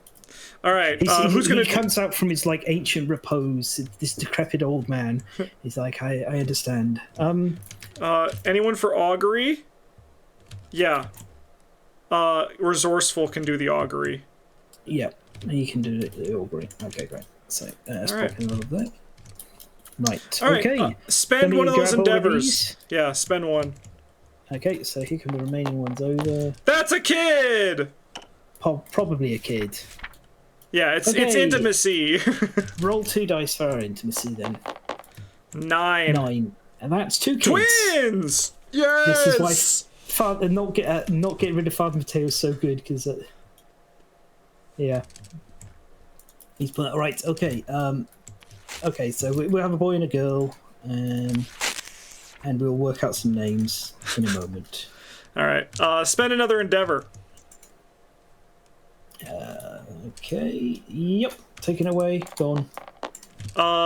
All right, who's going to... He comes out from his, like, ancient repose, this decrepit old man. He's like, I understand. Anyone for augury? Yeah. Resourceful can do the augury. Yeah, he can do the augury. Okay, great. So, let's pop in all of that. Right, all right, okay. Spend one of those endeavors. Yeah, spend 1. Okay, so here come the remaining ones over. That's a kid! Probably a kid. Yeah, it's intimacy. Roll 2 dice for our intimacy, then. 9. 9. And that's 2 kids. Twins! Yes! This is why not getting rid of Father Mateo is so good, because... yeah. He's put right. Okay. Okay. So we'll have a boy and a girl, and we'll work out some names in a moment. All right. Spend another endeavor. Okay. Yep. Taken away. Gone.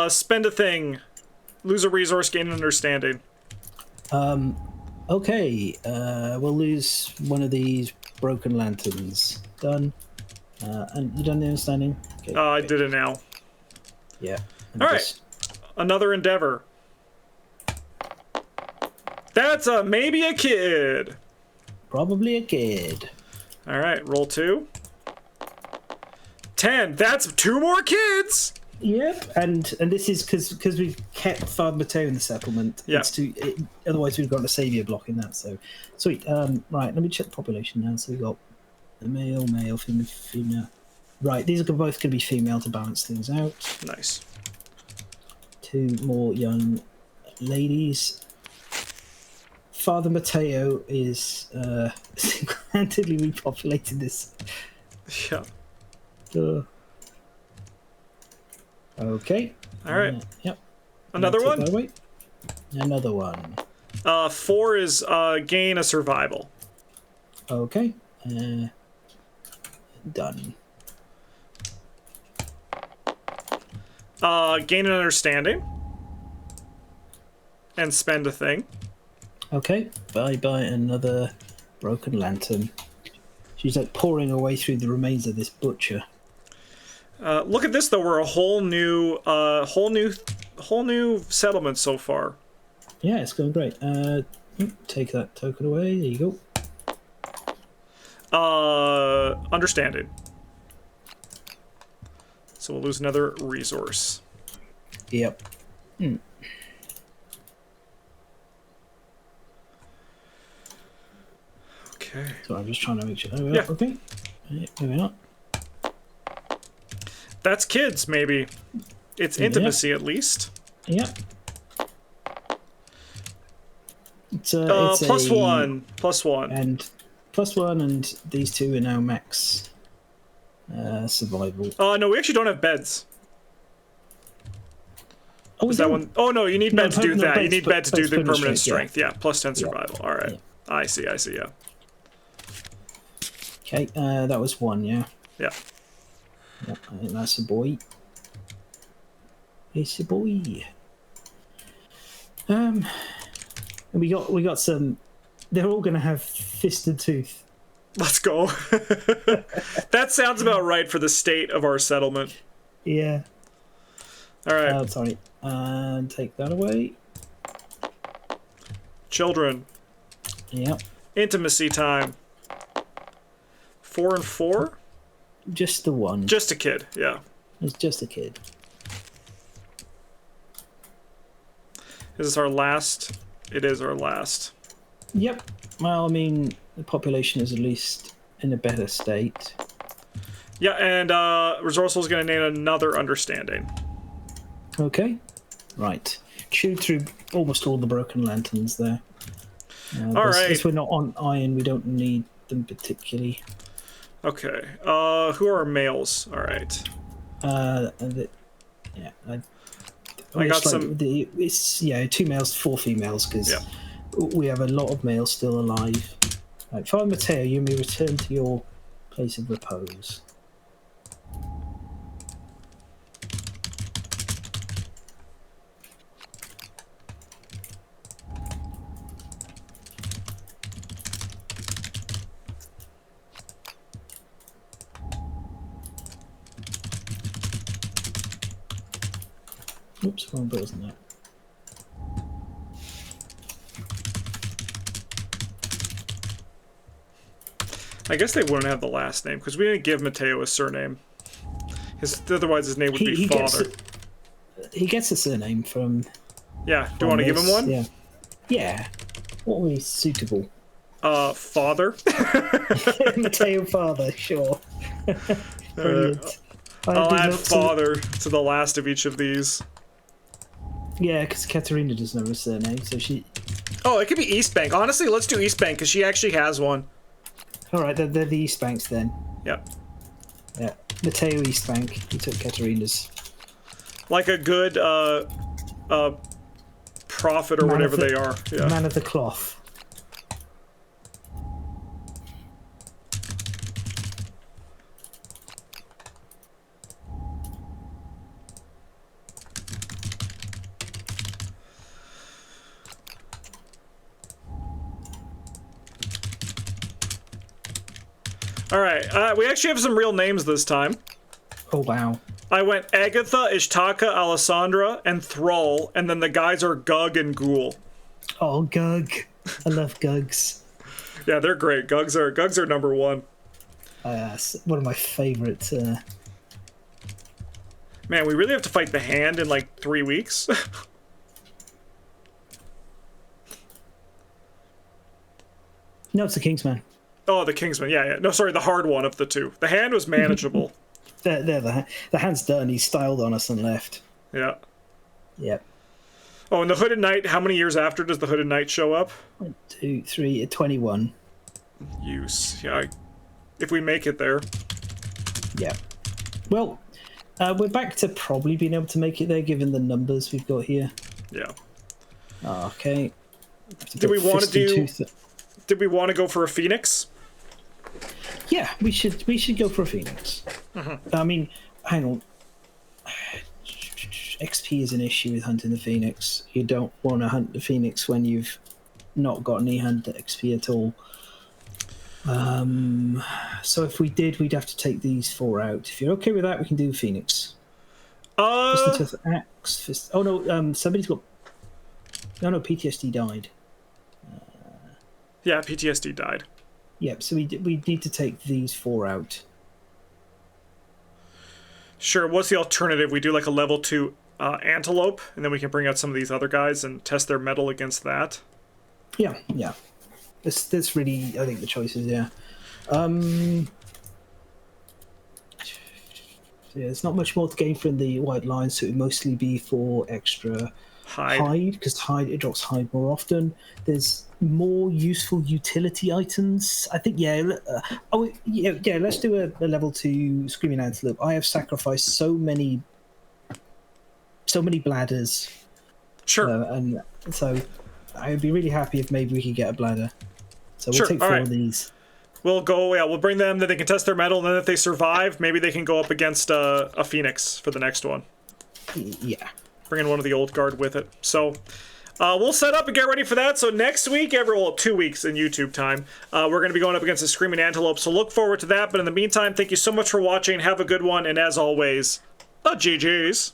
Spend a thing. Lose a resource. Gain an understanding. Okay. We'll lose one of these broken lanterns. Done. And you done the understanding? Okay, I did it now. Yeah. All right. Another endeavor. That's maybe a kid. Probably a kid. All right. Roll 2. 10. That's 2 more kids. Yep. And this is because we've kept Father Mateo in the settlement. Yeah. Otherwise, we've got a savior block in that. So sweet. Right. Let me check the population now. So we've got the male, female, female. Right, these are both going to be female to balance things out. Nice. 2 more young ladies. Father Mateo is single-handedly repopulating this. Yeah. Okay. All right. Yep. Another one? Another one. 4 is gain a survival. Okay. Done. Gain an understanding. And spend a thing. Okay. Bye-bye another broken lantern. She's like pouring her way through the remains of this butcher. Look at this though. We're a whole new settlement so far. Yeah, it's going great. Take that token away. There you go. Understanding. So we'll lose another resource. Yep. Okay. So I'm just trying to make sure. There we Yeah. are. Okay. Maybe not. That's kids, maybe. It's intimacy, at least. Yep. It's plus one. Plus one. And plus one, and these two are now max survival. No, we actually don't have beds. Oh, Is that one? Oh, no, you need bed to do that. You need bed to do the permanent strength. Yeah, plus 10 survival. All right. Yeah. I see, yeah. Okay, that was one, yeah. Yeah. Yeah, I think that's a boy. It's a boy. And we got some. They're all going to have fist and tooth. Let's go. That sounds about right for the state of our settlement. Yeah. All right. Sorry. And take that away. Children. Yep. Intimacy time. 4 and 4? Just the one. Just a kid, yeah. It's just a kid. Is this our last? It is our last. Yep. Well, I mean, the population is at least in a better state. Yeah, and Resourceful is going to name another understanding. Okay. Right. Chewed through almost all the broken lanterns there. All right. Since we're not on iron, we don't need them particularly. Okay. Who are our males? All right. Yeah. I got some. It's 2 males, 4 females, because we have a lot of males still alive. Right, Father Mateo, you may return to your place of repose. Oops, wrong button there. I guess they wouldn't have the last name because we didn't give Mateo a surname. Otherwise, his name would be Father. He gets a surname from. Yeah. Do you want to give him one? Yeah. Yeah. What would be suitable? Father. Mateo Father, sure. Brilliant. I'll add Father to the last of each of these. Yeah, because Katerina doesn't have a surname, so she. Oh, it could be East Bank. Honestly, let's do East Bank because she actually has one. All right, they're the East Banks then. Yeah. Yeah, Mateo East Bank. He took Katerina's. Like a good prophet or whatever they are. Yeah. Man of the cloth. All right, we actually have some real names this time. Oh, wow. I went Agatha, Ishtaka, Alessandra, and Thrall, and then the guys are Gug and Ghoul. Oh, Gug. I love Gugs. Yeah, they're great. Gugs are number one. One of my favorite. Man, we really have to fight the Hand in like 3 weeks. No, it's the Kingsman. Oh, the Kingsman. Yeah. No, sorry, the hard one of the two. The Hand was manageable. The Hand's done. He styled on us and left. Yeah. Yep. Oh, and the Hooded Knight, how many years after does the Hooded Knight show up? 1, 2, 3, 21. Use. Yeah. If we make it there. Yeah. Well, we're back to probably being able to make it there given the numbers we've got here. Yeah. Okay. Did we want to go for a Phoenix? Yeah, we should go for a Phoenix. I mean, hang on. XP is an issue with hunting the Phoenix. You don't want to hunt the Phoenix when you've not got any hunt XP at all. So if we did, we'd have to take these 4 out. If you're okay with that, we can do Phoenix. Axe. Oh no, somebody's got. No, PTSD died. Yeah, PTSD died. Yep. So we need to take these 4 out. Sure. What's the alternative? We do like a level 2 antelope, and then we can bring out some of these other guys and test their metal against that. Yeah. Yeah. That's really, I think, the choices. Yeah. Yeah, there's not much more to gain from the white line, so it would mostly be for extra hide, because it drops hide more often. There's more useful utility items. I think, yeah. Let's do a level 2 Screaming Antelope. I have sacrificed so many bladders. Sure. And so I would be really happy if maybe we could get a bladder. So we'll take 4 of these. We'll go, yeah, we'll bring them, then they can test their metal, and then if they survive, maybe they can go up against a Phoenix for the next one. Yeah. Bring in one of the old guard with it. So, we'll set up and get ready for that. So next week, 2 weeks in YouTube time, we're going to be going up against the Screaming Antelope, so look forward to that. But in the meantime, thank you so much for watching, have a good one, and as always, GG's.